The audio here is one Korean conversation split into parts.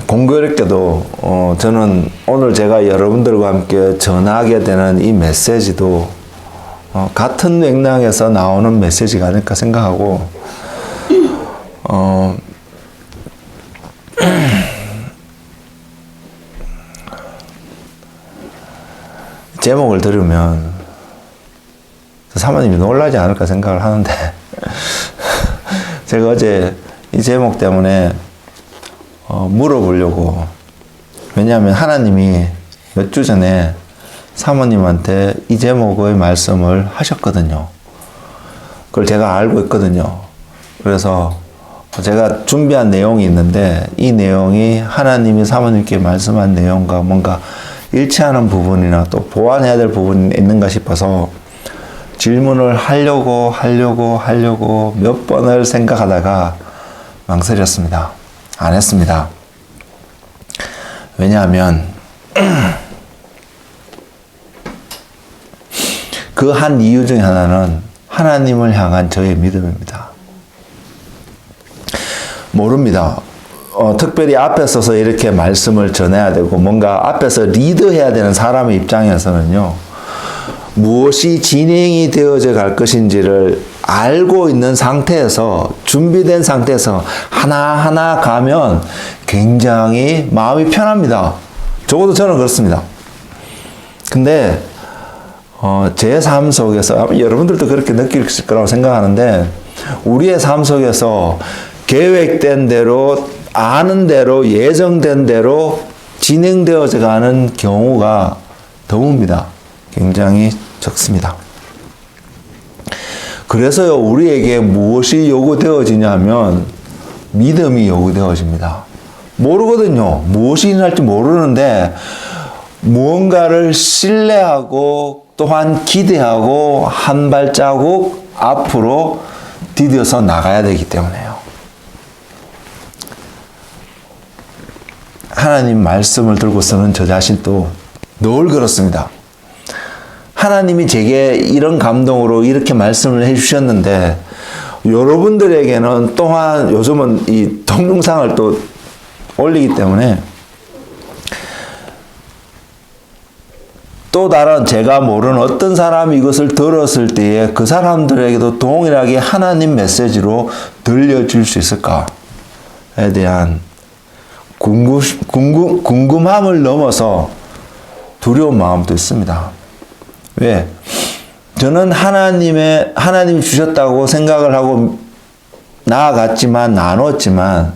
공교롭게도 저는 오늘 제가 여러분들과 함께 전하게 되는 이 메시지도 같은 맥락에서 나오는 메시지가 아닐까 생각하고 제목을 들으면 사모님이 놀라지 않을까 생각을 하는데 제가 어제 이 제목 때문에 물어보려고, 왜냐하면 하나님이 몇 주 전에 사모님한테 이 제목의 말씀을 하셨거든요. 그걸 제가 알고 있거든요. 그래서 제가 준비한 내용이 있는데 이 내용이 하나님이 사모님께 말씀한 내용과 뭔가 일치하는 부분이나 또 보완해야 될 부분이 있는가 싶어서 질문을 하려고 몇 번을 생각하다가 망설였습니다. 안 했습니다. 왜냐하면 그 한 이유 중에 하나는 하나님을 향한 저의 믿음입니다. 모릅니다. 특별히 앞에 서서 이렇게 말씀을 전해야 되고 뭔가 앞에서 리드해야 되는 사람의 입장에서는요, 무엇이 진행이 되어져 갈 것인지를 알고 있는 상태에서, 준비된 상태에서 하나하나 가면 굉장히 마음이 편합니다. 적어도 저는 그렇습니다. 근데 제 삶 속에서, 여러분들도 그렇게 느끼실 거라고 생각하는데, 우리의 삶 속에서 계획된 대로, 아는 대로, 예정된 대로 진행되어져 가는 경우가 드뭅니다. 굉장히 적습니다. 그래서요, 우리에게 무엇이 요구되어지냐면 믿음이 요구되어집니다. 모르거든요. 무엇이 일어날지 모르는데 무언가를 신뢰하고 또한 기대하고 한 발자국 앞으로 디뎌서 나가야 되기 때문에요. 하나님 말씀을 들고서는 저 자신도 늘 그렇습니다. 하나님이 제게 이런 감동으로 이렇게 말씀을 해주셨는데, 여러분들에게는 또한 요즘은 이 동영상을 또 올리기 때문에 또 다른 제가 모르는 어떤 사람이 이것을 들었을 때에 그 사람들에게도 동일하게 하나님 메시지로 들려줄 수 있을까에 대한 궁금함을 넘어서 두려운 마음도 있습니다. 왜? 저는 하나님이 주셨다고 생각을 하고 나아갔지만, 나눴지만,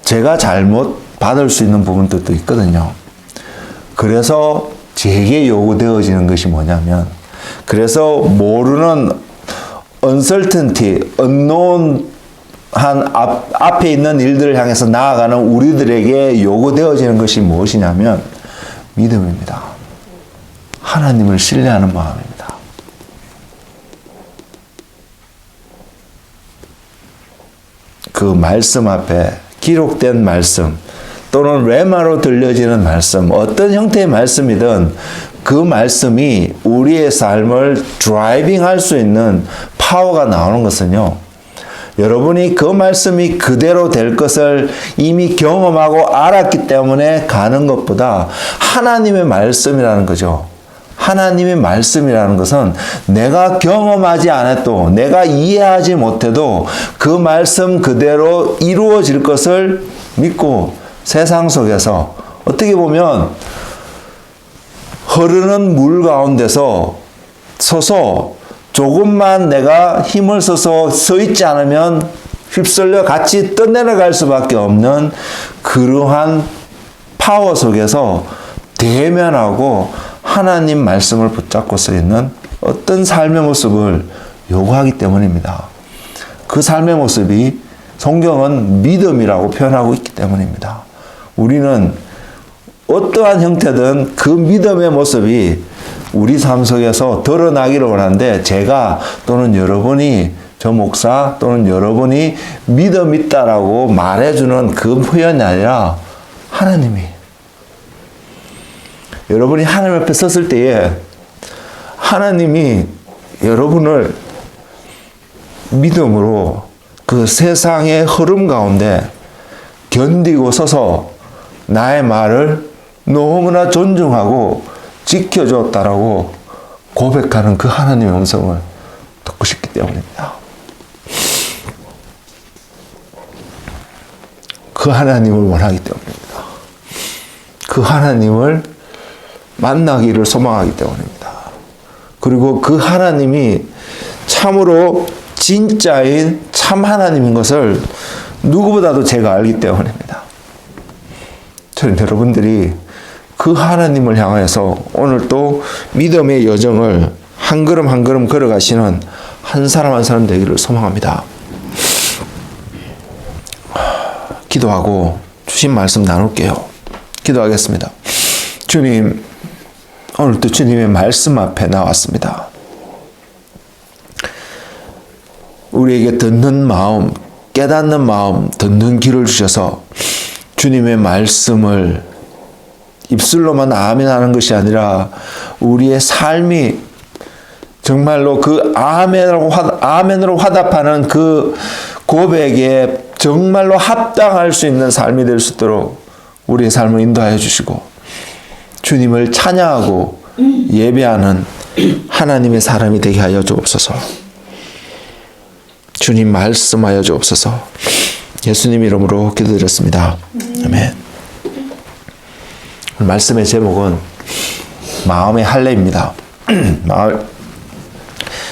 제가 잘못 받을 수 있는 부분들도 있거든요. 그래서 제게 요구되어지는 것이 뭐냐면, 그래서 모르는 uncertainty, unknown 한 앞에 있는 일들을 향해서 나아가는 우리들에게 요구되어지는 것이 무엇이냐면 믿음입니다. 하나님을 신뢰하는 마음입니다. 그 말씀 앞에 기록된 말씀 또는 레마로 들려지는 말씀, 어떤 형태의 말씀이든 그 말씀이 우리의 삶을 드라이빙할 수 있는 파워가 나오는 것은요, 여러분이 그 말씀이 그대로 될 것을 이미 경험하고 알았기 때문에 가는 것보다 하나님의 말씀이라는 거죠. 하나님의 말씀이라는 것은 내가 경험하지 않아도, 내가 이해하지 못해도 그 말씀 그대로 이루어질 것을 믿고 세상 속에서 어떻게 보면 흐르는 물 가운데서 서서 조금만 내가 힘을 써서 서 있지 않으면 휩쓸려 같이 떠내려갈 수밖에 없는 그러한 파워 속에서 대면하고 하나님 말씀을 붙잡고 서 있는 어떤 삶의 모습을 요구하기 때문입니다. 그 삶의 모습이 성경은 믿음이라고 표현하고 있기 때문입니다. 우리는 어떠한 형태든 그 믿음의 모습이 우리 삶 속에서 드러나기를 원하는데, 제가 또는 여러분이, 저 목사 또는 여러분이 믿음 있다라고 말해주는 그 표현이 아니라 하나님이, 여러분이 하나님 앞에 섰을 때에 하나님이 여러분을 믿음으로 그 세상의 흐름 가운데 견디고 서서 나의 말을 너무나 존중하고 지켜줬다라고 고백하는 그 하나님의 음성을 듣고 싶기 때문입니다. 그 하나님을 원하기 때문입니다. 그 하나님을 만나기를 소망하기 때문입니다. 그리고 그 하나님이 참으로 진짜인 참 하나님인 것을 누구보다도 제가 알기 때문입니다. 저는 여러분들이 그 하나님을 향해서 오늘 또 믿음의 여정을 한 걸음 한 걸음 걸어가시는 한 사람 한 사람 되기를 소망합니다. 기도하고 주신 말씀 나눌게요. 기도하겠습니다. 주님, 오늘도 주님의 말씀 앞에 나왔습니다. 우리에게 듣는 마음, 깨닫는 마음, 듣는 귀를 주셔서 주님의 말씀을 입술로만 아멘 하는 것이 아니라 우리의 삶이 정말로 그 아멘으로 화답하는 그 고백에 정말로 합당할 수 있는 삶이 될 수 있도록 우리의 삶을 인도하여 주시고 주님을 찬양하고 예배하는 하나님의 사람이 되게 하여 주옵소서. 주님 말씀하여 주옵소서. 예수님 이름으로 기도드렸습니다. 아멘. 말씀의 제목은 마음의 할례입니다.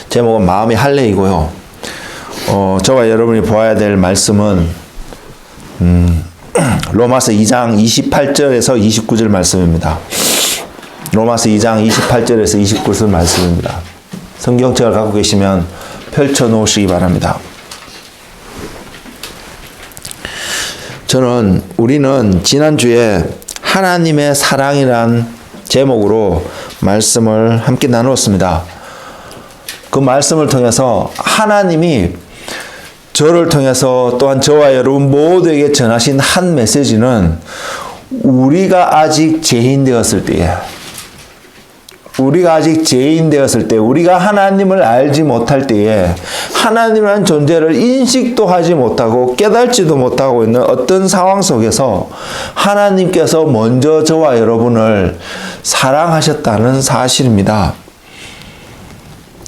제목은 마음의 할례이고요. 저와 여러분이 보아야 될 말씀은 로마서 2장 28절에서 29절 말씀입니다. 로마서 2장 28절에서 29절 말씀입니다. 성경책을 갖고 계시면 펼쳐 놓으시기 바랍니다. 우리는 지난주에 하나님의 사랑이란 제목으로 말씀을 함께 나누었습니다. 그 말씀을 통해서 하나님이 저를 통해서 또한 저와 여러분 모두에게 전하신 한 메시지는 우리가 아직 죄인 되었을 때에 우리가 하나님을 알지 못할 때에 하나님이라는 존재를 인식도 하지 못하고 깨달지도 못하고 있는 어떤 상황 속에서 하나님께서 먼저 저와 여러분을 사랑하셨다는 사실입니다.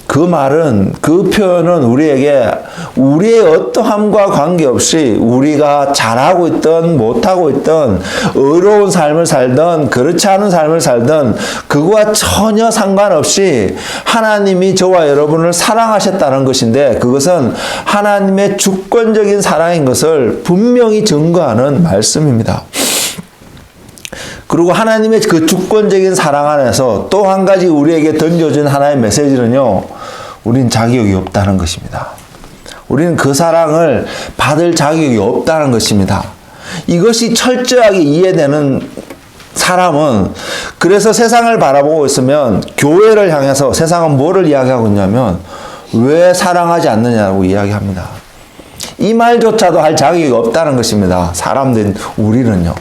그 말은, 그 표현은 우리에게 우리의 어떠함과 관계없이 우리가 잘하고 있든 못하고 있든 의로운 삶을 살든 그렇지 않은 삶을 살든 그거와 전혀 상관없이 하나님이 저와 여러분을 사랑하셨다는 것인데 그것은 하나님의 주권적인 사랑인 것을 분명히 증거하는 말씀입니다. 그리고 하나님의 그 주권적인 사랑 안에서 또 한 가지 우리에게 던져준 하나의 메시지는요, 우린 자격이 없다는 것입니다. 우리는 그 사랑을 받을 자격이 없다는 것입니다. 이것이 철저하게 이해되는 사람은 그래서 세상을 바라보고 있으면 교회를 향해서 세상은 뭐를 이야기하고 있냐면 왜 사랑하지 않느냐고 이야기합니다. 이 말조차도 할 자격이 없다는 것입니다. 사람된 우리는요.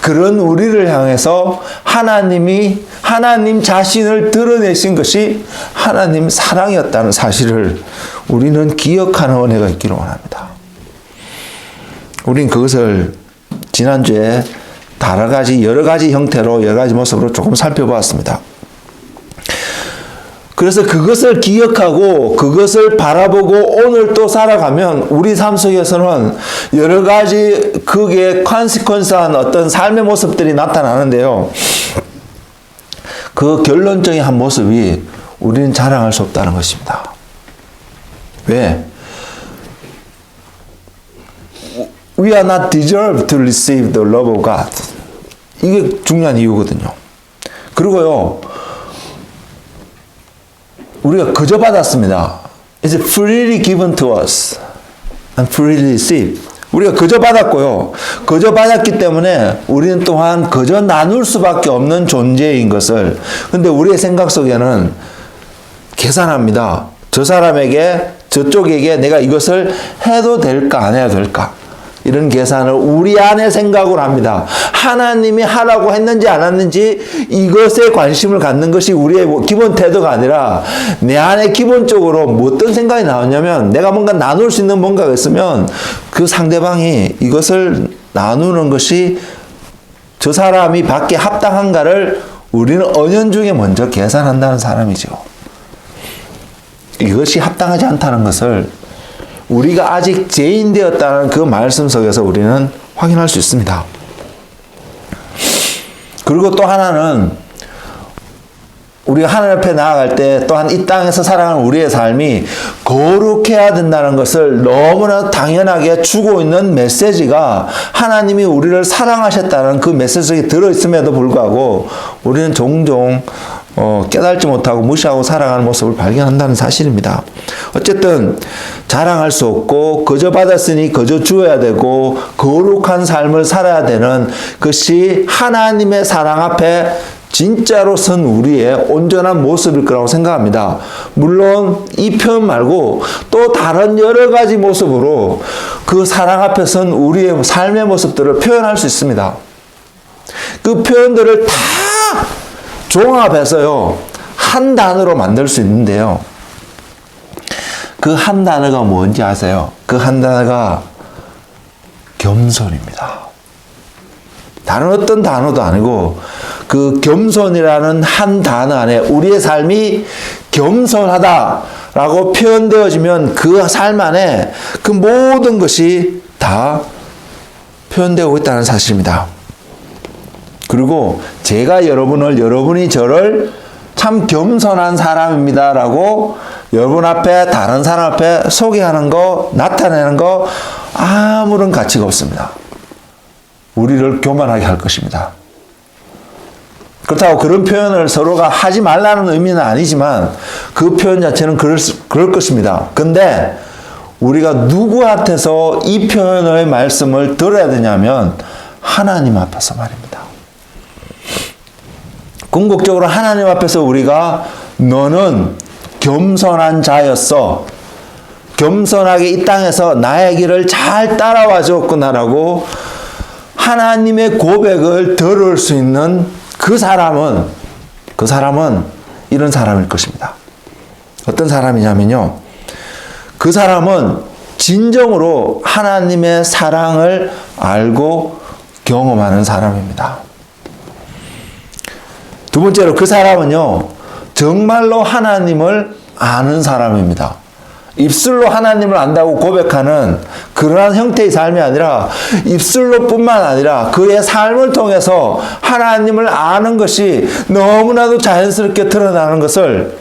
그런 우리를 향해서 하나님 자신을 드러내신 것이 하나님 사랑이었다는 사실을 우리는 기억하는 은혜가 있기를 원합니다. 우린 그것을 지난주에 여러 가지 형태로 여러 가지 모습으로 조금 살펴보았습니다. 그래서 그것을 기억하고 그것을 바라보고 오늘 또 살아가면 우리 삶 속에서는 여러 가지 그게 컨시퀀스한 어떤 삶의 모습들이 나타나는데요. 그 결론적인 한 모습이 우리는 자랑할 수 없다는 것입니다. 왜? We are not deserved to receive the love of God. 이게 중요한 이유거든요. 그리고요. 우리가 그저 받았습니다. It's freely given to us and freely received. 우리가 그저 받았고요. 그저 받았기 때문에 우리는 또한 그저 나눌 수밖에 없는 존재인 것을. 근데 우리의 생각 속에는 계산합니다. 저 사람에게, 저쪽에게 내가 이것을 해도 될까, 안 해도 될까? 이런 계산을 우리 안에 생각을 합니다. 하나님이 하라고 했는지 안 했는지 이것에 관심을 갖는 것이 우리의 기본 태도가 아니라 내 안에 기본적으로 어떤 생각이 나왔냐면 내가 뭔가 나눌 수 있는 뭔가가 있으면 그 상대방이 이것을 나누는 것이 저 사람이 받기에 합당한가를 우리는 은연중에 먼저 계산한다는 사람이죠. 이것이 합당하지 않다는 것을 우리가 아직 죄인 되었다는 그 말씀 속에서 우리는 확인할 수 있습니다. 그리고 또 하나는 우리가 하나님 앞에 나아갈 때 또한 이 땅에서 살아가는 우리의 삶이 거룩해야 된다는 것을 너무나 당연하게 주고 있는 메시지가 하나님이 우리를 사랑하셨다는 그 메시지에 들어있음에도 불구하고 우리는 종종 깨달지 못하고 무시하고 살아가는 모습을 발견한다는 사실입니다. 어쨌든 자랑할 수 없고 거저 받았으니 거저 주어야 되고 거룩한 삶을 살아야 되는 것이 하나님의 사랑 앞에 진짜로 선 우리의 온전한 모습일 거라고 생각합니다. 물론 이 표현 말고 또 다른 여러 가지 모습으로 그 사랑 앞에 선 우리의 삶의 모습들을 표현할 수 있습니다. 그 표현들을 다 종합해서요 한 단어로 만들 수 있는데요. 그 한 단어가 뭔지 아세요? 그 한 단어가 겸손입니다. 다른 어떤 단어도 아니고 그 겸손이라는 한 단어 안에 우리의 삶이 겸손하다라고 표현되어지면 그 삶 안에 그 모든 것이 다 표현되고 있다는 사실입니다. 그리고 제가 여러분이 저를 참 겸손한 사람입니다라고 여러분 앞에 다른 사람 앞에 소개하는 거, 나타내는 거 아무런 가치가 없습니다. 우리를 교만하게 할 것입니다. 그렇다고 그런 표현을 서로가 하지 말라는 의미는 아니지만 그 표현 자체는 그럴 것입니다. 근데 우리가 누구한테서 이 표현의 말씀을 들어야 되냐면 하나님 앞에서 말입니다. 궁극적으로 하나님 앞에서 우리가 너는 겸손한 자였어. 겸손하게 이 땅에서 나의 길을 잘 따라와 줬구나라고 하나님의 고백을 들을 수 있는 그 사람은 이런 사람일 것입니다. 어떤 사람이냐면요. 그 사람은 진정으로 하나님의 사랑을 알고 경험하는 사람입니다. 두 번째로 그 사람은요. 정말로 하나님을 아는 사람입니다. 입술로 하나님을 안다고 고백하는 그러한 형태의 삶이 아니라 입술로 뿐만 아니라 그의 삶을 통해서 하나님을 아는 것이 너무나도 자연스럽게 드러나는 것을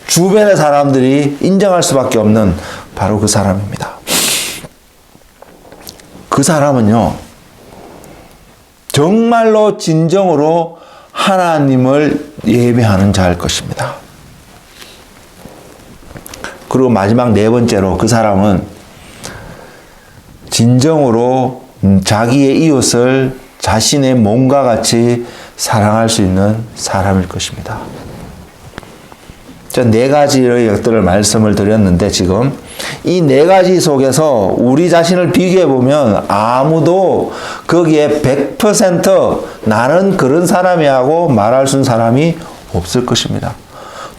주변의 사람들이 인정할 수밖에 없는 바로 그 사람입니다. 그 사람은요, 정말로 진정으로 하나님을 예배하는 자일 것입니다. 그리고 마지막 네 번째로 그 사람은 진정으로 자기의 이웃을 자신의 몸과 같이 사랑할 수 있는 사람일 것입니다. 전 네 가지의 것들을 말씀을 드렸는데 지금 이 네 가지 속에서 우리 자신을 비교해 보면 아무도 거기에 100% 나는 그런 사람이야 하고 말할 수 있는 사람이 없을 것입니다.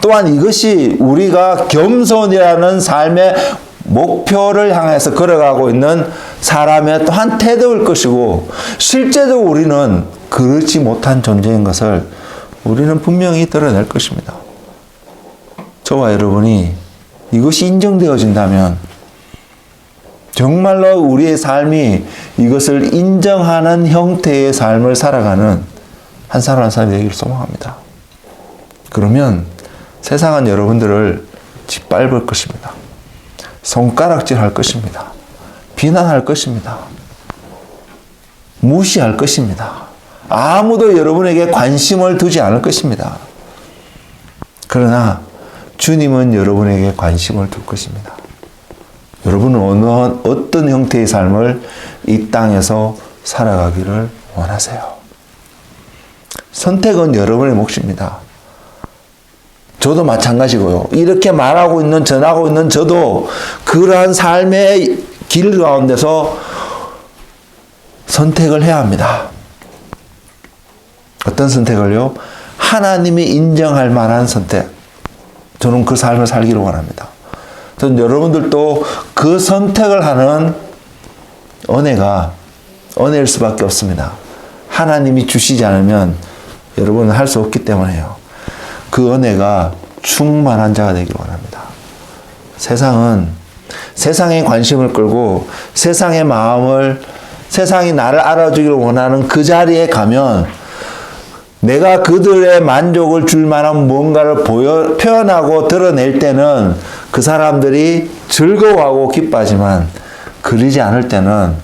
또한 이것이 우리가 겸손이라는 삶의 목표를 향해서 걸어가고 있는 사람의 또한 태도일 것이고 실제적으로 우리는 그렇지 못한 존재인 것을 우리는 분명히 드러낼 것입니다. 저와 여러분이 이것이 인정되어진다면 정말로 우리의 삶이 이것을 인정하는 형태의 삶을 살아가는 한 사람 한 사람이 되기를 소망합니다. 그러면 세상은 여러분들을 짓밟을 것입니다. 손가락질 할 것입니다. 비난할 것입니다. 무시할 것입니다. 아무도 여러분에게 관심을 두지 않을 것입니다. 그러나 주님은 여러분에게 관심을 둘 것입니다. 여러분은 어떤 형태의 삶을 이 땅에서 살아가기를 원하세요? 선택은 여러분의 몫입니다. 저도 마찬가지고요. 이렇게 말하고 있는, 전하고 있는 저도 그러한 삶의 길 가운데서 선택을 해야 합니다. 어떤 선택을요? 하나님이 인정할 만한 선택. 저는 그 삶을 살기를 원합니다. 저는 여러분들도 그 선택을 하는 은혜일 수밖에 없습니다. 하나님이 주시지 않으면 여러분은 할 수 없기 때문에요. 그 은혜가 충만한 자가 되기를 원합니다. 세상에 관심을 끌고 세상의 마음을, 세상이 나를 알아주기를 원하는 그 자리에 가면 내가 그들의 만족을 줄 만한 뭔가를 표현하고 드러낼 때는 그 사람들이 즐거워하고 기뻐하지만, 그러지 않을 때는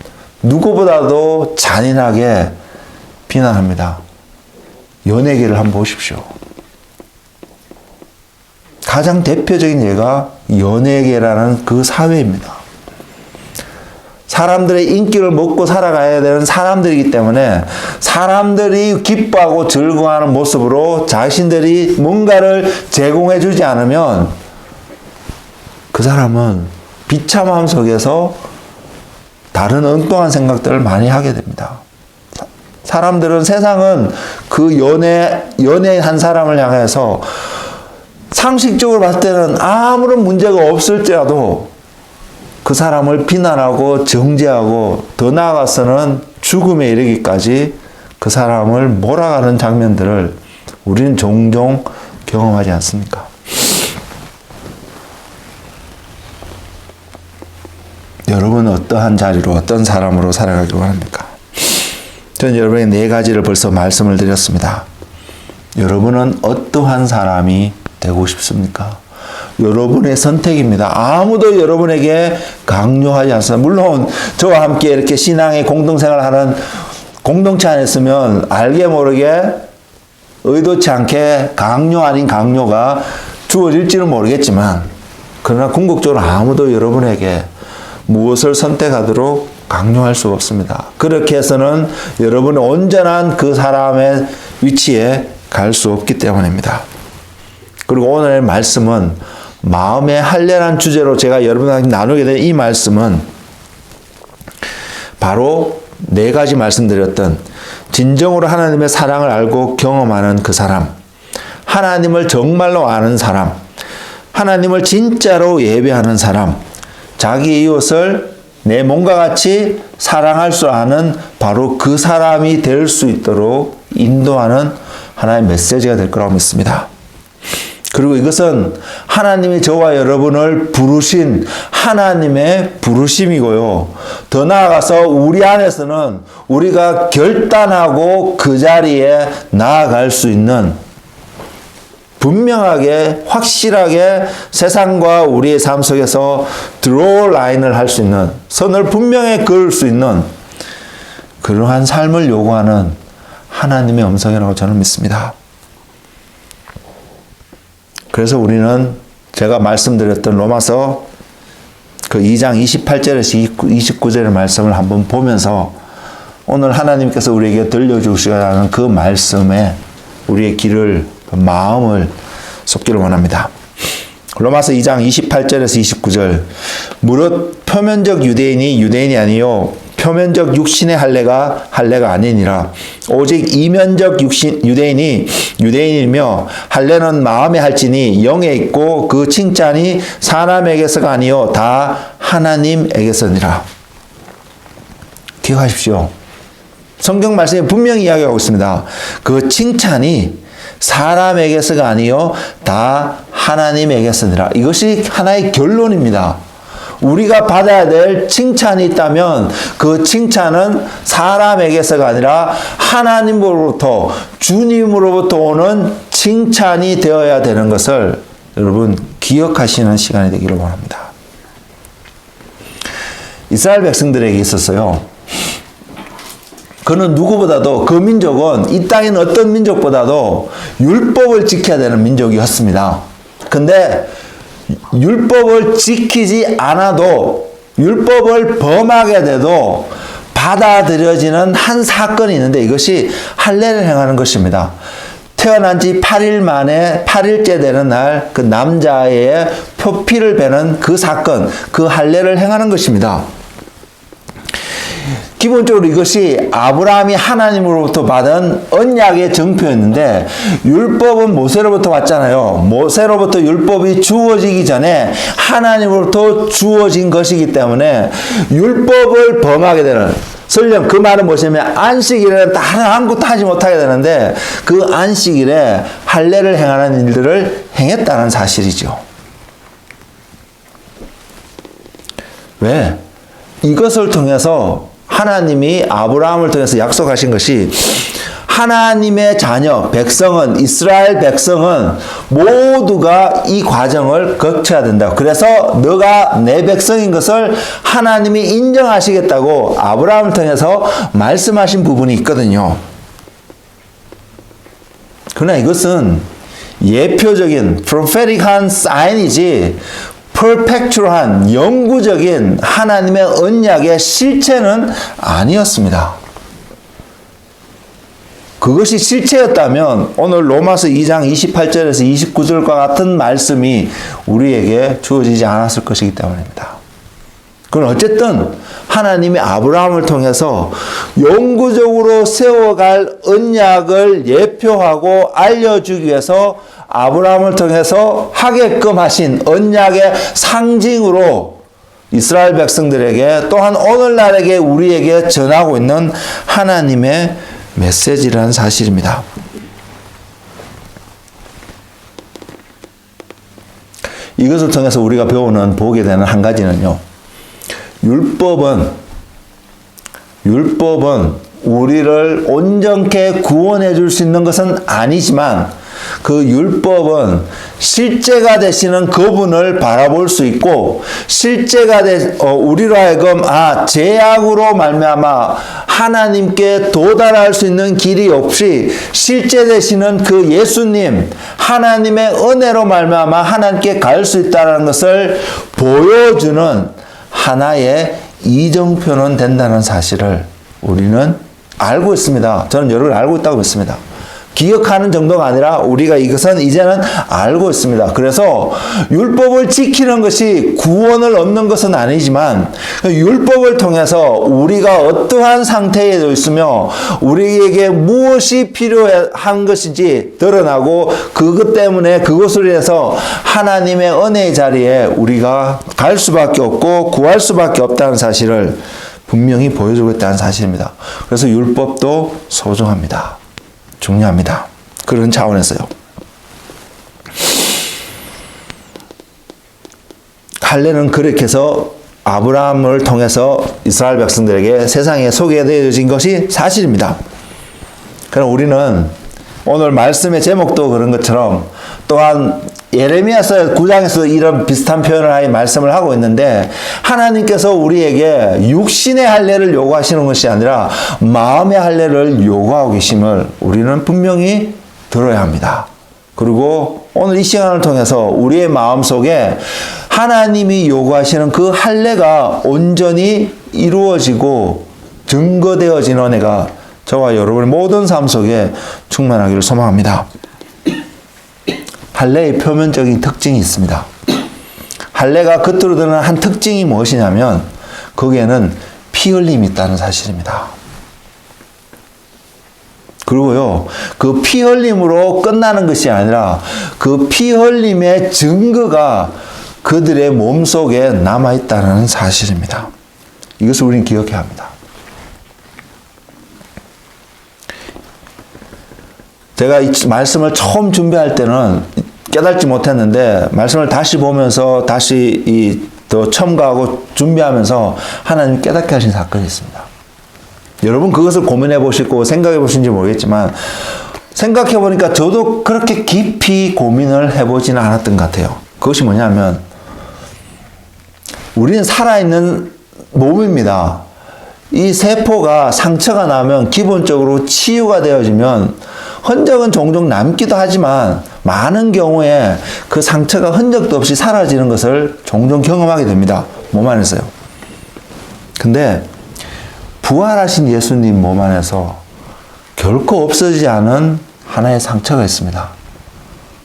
누구보다도 잔인하게 비난합니다. 연예계를 한번 보십시오. 가장 대표적인 예가 연예계라는 그 사회입니다. 사람들의 인기를 먹고 살아가야 되는 사람들이기 때문에 사람들이 기뻐하고 즐거워하는 모습으로 자신들이 뭔가를 제공해 주지 않으면 그 사람은 비참함 속에서 다른 엉뚱한 생각들을 많이 하게 됩니다. 세상은 그 연예인 한 사람을 향해서 상식적으로 봤을 때는 아무런 문제가 없을지라도 그 사람을 비난하고 정죄하고 더 나아가서는 죽음에 이르기까지 그 사람을 몰아가는 장면들을 우리는 종종 경험하지 않습니까? 여러분은 어떠한 자리로, 어떤 사람으로 살아가기를 원합니까? 저는 여러분에게 4가지를 벌써 말씀을 드렸습니다. 여러분은 어떠한 사람이 되고 싶습니까? 여러분의 선택입니다. 아무도 여러분에게 강요하지 않습니다. 물론 저와 함께 이렇게 신앙의 공동생활하는 공동체 안에 있으면 알게 모르게 의도치 않게 강요 아닌 강요가 주어질지는 모르겠지만, 그러나 궁극적으로 아무도 여러분에게 무엇을 선택하도록 강요할 수 없습니다. 그렇게 해서는 여러분의 온전한 그 사람의 위치에 갈 수 없기 때문입니다. 그리고 오늘의 말씀은 마음의 할례라는 주제로 제가 여러분과 나누게 된 이 말씀은 바로 4가지 말씀드렸던 진정으로 하나님의 사랑을 알고 경험하는 그 사람, 하나님을 정말로 아는 사람, 하나님을 진짜로 예배하는 사람, 자기 이웃을 내 몸과 같이 사랑할 수 아는 바로 그 사람이 될 수 있도록 인도하는 하나의 메시지가 될 거라고 믿습니다. 그리고 이것은 하나님이 저와 여러분을 부르신 하나님의 부르심이고요. 더 나아가서 우리 안에서는 우리가 결단하고 그 자리에 나아갈 수 있는, 분명하게 확실하게 세상과 우리의 삶 속에서 드로우 라인을 할 수 있는, 선을 분명히 그을 수 있는 그러한 삶을 요구하는 하나님의 음성이라고 저는 믿습니다. 그래서 우리는 제가 말씀드렸던 로마서 그 2장 28절에서 29절의 말씀을 한번 보면서 오늘 하나님께서 우리에게 들려주시라는 그 말씀에 우리의 길을, 마음을 쏟기를 원합니다. 로마서 2장 28절에서 29절. 무릇 표면적 유대인이 유대인이 아니요 표면적 육신의 할례가 아니니라. 오직 이면적 유대인이 유대인이며 할례는 마음에 할지니 영에 있고 그 칭찬이 사람에게서가 아니요 다 하나님에게서니라. 기억하십시오. 성경 말씀에 분명히 이야기하고 있습니다. 그 칭찬이 사람에게서가 아니요 다 하나님에게서니라. 이것이 하나의 결론입니다. 우리가 받아야 될 칭찬이 있다면 그 칭찬은 사람에게서가 아니라 하나님으로부터, 주님으로부터 오는 칭찬이 되어야 되는 것을 여러분 기억하시는 시간이 되기를 원합니다. 이스라엘 백성들에게 있었어요. 그는 누구보다도, 그 민족은 이 땅에는 어떤 민족보다도 율법을 지켜야 되는 민족이었습니다. 근데 율법을 지키지 않아도, 율법을 범하게 돼도 받아들여지는 한 사건이 있는데 이것이 할례를 행하는 것입니다. 태어난 지 8일 만에 8일째 되는 날 그 남자의 표피를 베는 그 사건, 그 할례를 행하는 것입니다. 기본적으로 이것이 아브라함이 하나님으로부터 받은 언약의 정표였는데, 율법은 모세로부터 왔잖아요. 모세로부터 율법이 주어지기 전에 하나님으로부터 주어진 것이기 때문에 율법을 범하게 되는, 설령 그 말은 뭐냐면 안식일에는 다른 아무것도 하지 못하게 되는데, 그 안식일에 할례를 행하는 일들을 행했다는 사실이죠. 왜? 이것을 통해서 하나님이 아브라함을 통해서 약속하신 것이, 하나님의 자녀, 백성은, 이스라엘 백성은 모두가 이 과정을 거쳐야 된다. 그래서 너가 내 백성인 것을 하나님이 인정하시겠다고 아브라함을 통해서 말씀하신 부분이 있거든요. 그러나 이것은 예표적인 prophetic한 사인이지 퍼펙트한 영구적인 하나님의 언약의 실체는 아니었습니다. 그것이 실체였다면 오늘 로마서 2장 28절에서 29절과 같은 말씀이 우리에게 주어지지 않았을 것이기 때문입니다. 그건 어쨌든 하나님이 아브라함을 통해서 영구적으로 세워갈 언약을 예표하고 알려주기 위해서 아브라함을 통해서 하게끔 하신 언약의 상징으로 이스라엘 백성들에게, 또한 오늘날에게 우리에게 전하고 있는 하나님의 메시지라는 사실입니다. 이것을 통해서 우리가 보게 되는 한 가지는요, 율법은 우리를 온전케 구원해 줄 수 있는 것은 아니지만, 그 율법은 실제가 되시는 그분을 바라볼 수 있고, 실제가 우리로 하여금 죄악으로 말미암아 하나님께 도달할 수 있는 길이 없이 실제 되시는 그 예수님, 하나님의 은혜로 말미암아 하나님께 갈 수 있다는 것을 보여주는 하나의 이정표는 된다는 사실을 우리는 알고 있습니다. 저는 여러분 알고 있다고 믿습니다. 기억하는 정도가 아니라 우리가 이것은 이제는 알고 있습니다. 그래서 율법을 지키는 것이 구원을 얻는 것은 아니지만, 율법을 통해서 우리가 어떠한 상태에 있으며 우리에게 무엇이 필요한 것인지 드러나고, 그것 때문에 그것을 위해서 하나님의 은혜의 자리에 우리가 갈 수밖에 없고 구할 수밖에 없다는 사실을 분명히 보여주고 있다는 사실입니다. 그래서 율법도 소중합니다. 중요합니다. 그런 차원에서요. 할례는 그렇게 해서 아브라함을 통해서 이스라엘 백성들에게 세상에 소개되어진 것이 사실입니다. 그럼 우리는 오늘 말씀의 제목도 그런 것처럼, 또한 예레미야서 9장에서 이런 비슷한 표현을 말씀을 하고 있는데, 하나님께서 우리에게 육신의 할례를 요구하시는 것이 아니라 마음의 할례를 요구하고 계심을 우리는 분명히 들어야 합니다. 그리고 오늘 이 시간을 통해서 우리의 마음속에 하나님이 요구하시는 그 할례가 온전히 이루어지고 증거되어진 은혜가 저와 여러분의 모든 삶 속에 충만하기를 소망합니다. 할례의 표면적인 특징이 있습니다. 할례가 겉으로 드러나는 한 특징이 무엇이냐면, 거기에는 피 흘림이 있다는 사실입니다. 그리고요, 그 피 흘림으로 끝나는 것이 아니라 그 피 흘림의 증거가 그들의 몸속에 남아있다는 사실입니다. 이것을 우리는 기억해야 합니다. 제가 이 말씀을 처음 준비할 때는 깨닫지 못했는데, 말씀을 다시 보면서 다시 더 첨가하고 준비하면서 하나님 깨닫게 하신 사건이 있습니다. 여러분 그것을 고민해 보시고 생각해 보신지 모르겠지만, 생각해 보니까 저도 그렇게 깊이 고민을 해보지는 않았던 것 같아요. 그것이 뭐냐면, 우리는 살아있는 몸입니다. 이 세포가 상처가 나면 기본적으로 치유가 되어지면 흔적은 종종 남기도 하지만, 많은 경우에 그 상처가 흔적도 없이 사라지는 것을 종종 경험하게 됩니다. 몸 안에서요. 근데 부활하신 예수님 몸 안에서 결코 없어지지 않은 하나의 상처가 있습니다.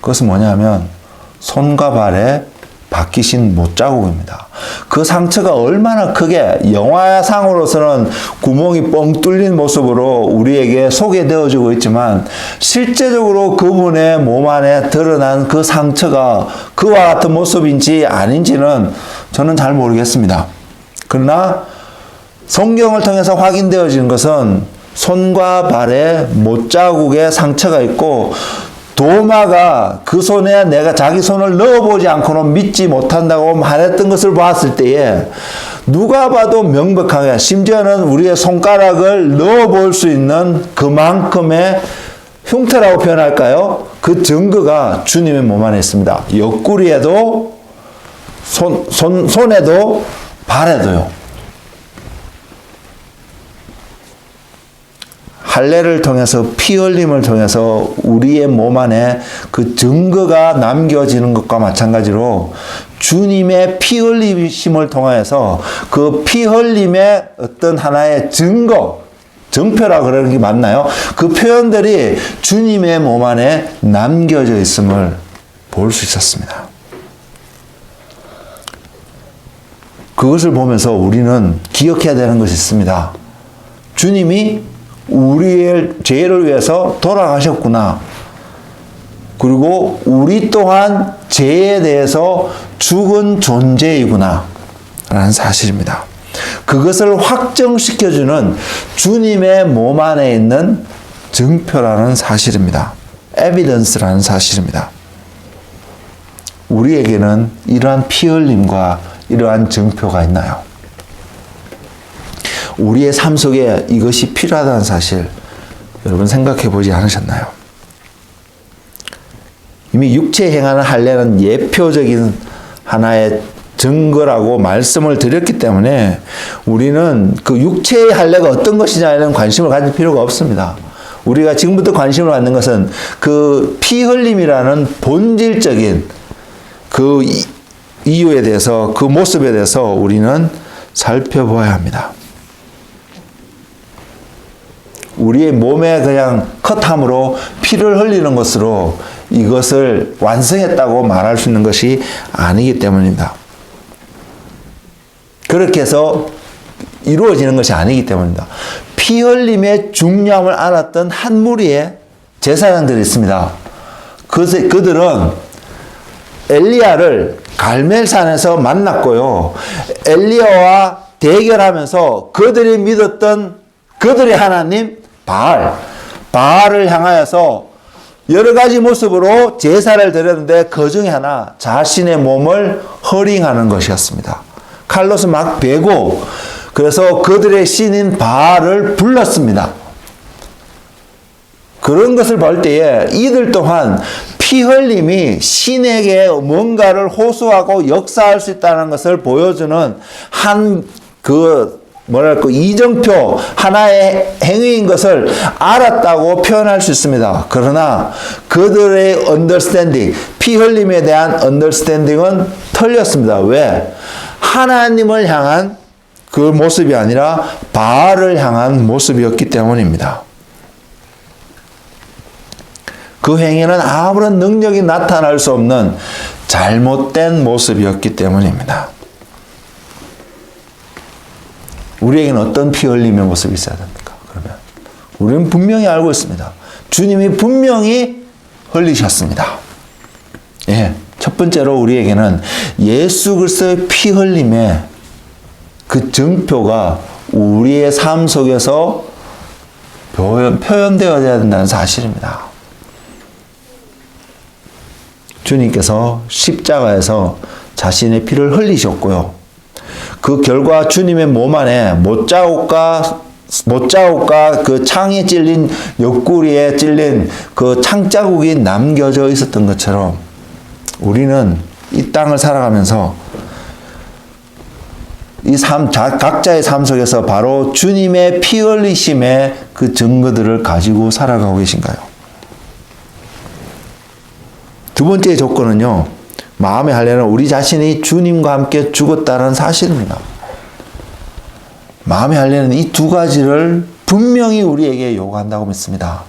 그것은 뭐냐면 손과 발에 박히신 못자국입니다. 그 상처가 얼마나 크게 영화상으로서는 구멍이 뻥 뚫린 모습으로 우리에게 소개되어지고 있지만 실제적으로 그분의 몸 안에 드러난 그 상처가 그와 같은 모습인지 아닌지는 저는 잘 모르겠습니다. 그러나 성경을 통해서 확인되어지는 것은 손과 발에 못자국에 상처가 있고 도마가 그 손에 내가 자기 손을 넣어보지 않고는 믿지 못한다고 말했던 것을 봤을 때에 누가 봐도 명백하게 심지어는 우리의 손가락을 넣어볼 수 있는 그만큼의 흉터라고 표현할까요? 그 증거가 주님의 몸 안에 있습니다. 옆구리에도 손에도 발에도요. 할례를 통해서 피 흘림을 통해서 우리의 몸 안에 그 증거가 남겨지는 것과 마찬가지로 주님의 피 흘리심을 통해서 그 피 흘림의 어떤 하나의 증거, 증표라 그러는 게 맞나요? 그 표현들이 주님의 몸 안에 남겨져 있음을 볼 수 있었습니다. 그것을 보면서 우리는 기억해야 되는 것이 있습니다. 주님이 우리의 죄를 위해서 돌아가셨구나. 그리고 우리 또한 죄에 대해서 죽은 존재이구나. 라는 사실입니다. 그것을 확정시켜주는 주님의 몸 안에 있는 증표라는 사실입니다. 에비던스라는 사실입니다. 우리에게는 이러한 피 흘림과 이러한 증표가 있나요? 우리의 삶 속에 이것이 필요하다는 사실 여러분 생각해 보지 않으셨나요? 이미 육체에 행하는 할례는 예표적인 하나의 증거라고 말씀을 드렸기 때문에 우리는 그 육체의 할례가 어떤 것이냐에는 관심을 가질 필요가 없습니다. 우리가 지금부터 관심을 갖는 것은 그 피 흘림이라는 본질적인 그 이유에 대해서 그 모습에 대해서 우리는 살펴보아야 합니다. 우리의 몸에 그냥 컷함으로 피를 흘리는 것으로 이것을 완성했다고 말할 수 있는 것이 아니기 때문입니다. 그렇게 해서 이루어지는 것이 아니기 때문입니다. 피 흘림의 중요함을 알았던 한 무리의 제사장들이 있습니다. 그들은 엘리야를 갈멜산에서 만났고요. 엘리야와 대결하면서 그들이 믿었던 그들의 하나님 바알을 향하여서 여러 가지 모습으로 제사를 드렸는데 그 중에 하나 자신의 몸을 허링하는 것이었습니다. 칼로스 막 베고 그래서 그들의 신인 바알을 불렀습니다. 그런 것을 볼 때에 이들 또한 피 흘림이 신에게 뭔가를 호소하고 역사할 수 있다는 것을 보여주는 이정표 하나의 행위인 것을 알았다고 표현할 수 있습니다. 그러나 그들의 언더스탠딩, 피 흘림에 대한 언더스탠딩은 틀렸습니다. 왜? 하나님을 향한 그 모습이 아니라 바알을 향한 모습이었기 때문입니다. 그 행위는 아무런 능력이 나타날 수 없는 잘못된 모습이었기 때문입니다. 우리에게는 어떤 피 흘림의 모습이 있어야 됩니까? 그러면 우리는 분명히 알고 있습니다. 주님이 분명히 흘리셨습니다. 예, 첫 번째로 우리에게는 예수 그리스도의 피 흘림의 그 증표가 우리의 삶 속에서 표현되어야 된다는 사실입니다. 주님께서 십자가에서 자신의 피를 흘리셨고요. 그 결과 주님의 몸 안에 못자국과 그 창에 찔린 옆구리에 찔린 그 창자국이 남겨져 있었던 것처럼 우리는 이 땅을 살아가면서 이 각자의 삶 속에서 바로 주님의 피 흘리심의 그 증거들을 가지고 살아가고 계신가요? 두 번째 조건은요, 마음의 할례는 우리 자신이 주님과 함께 죽었다는 사실입니다. 마음의 할례는 이 두 가지를 분명히 우리에게 요구한다고 믿습니다.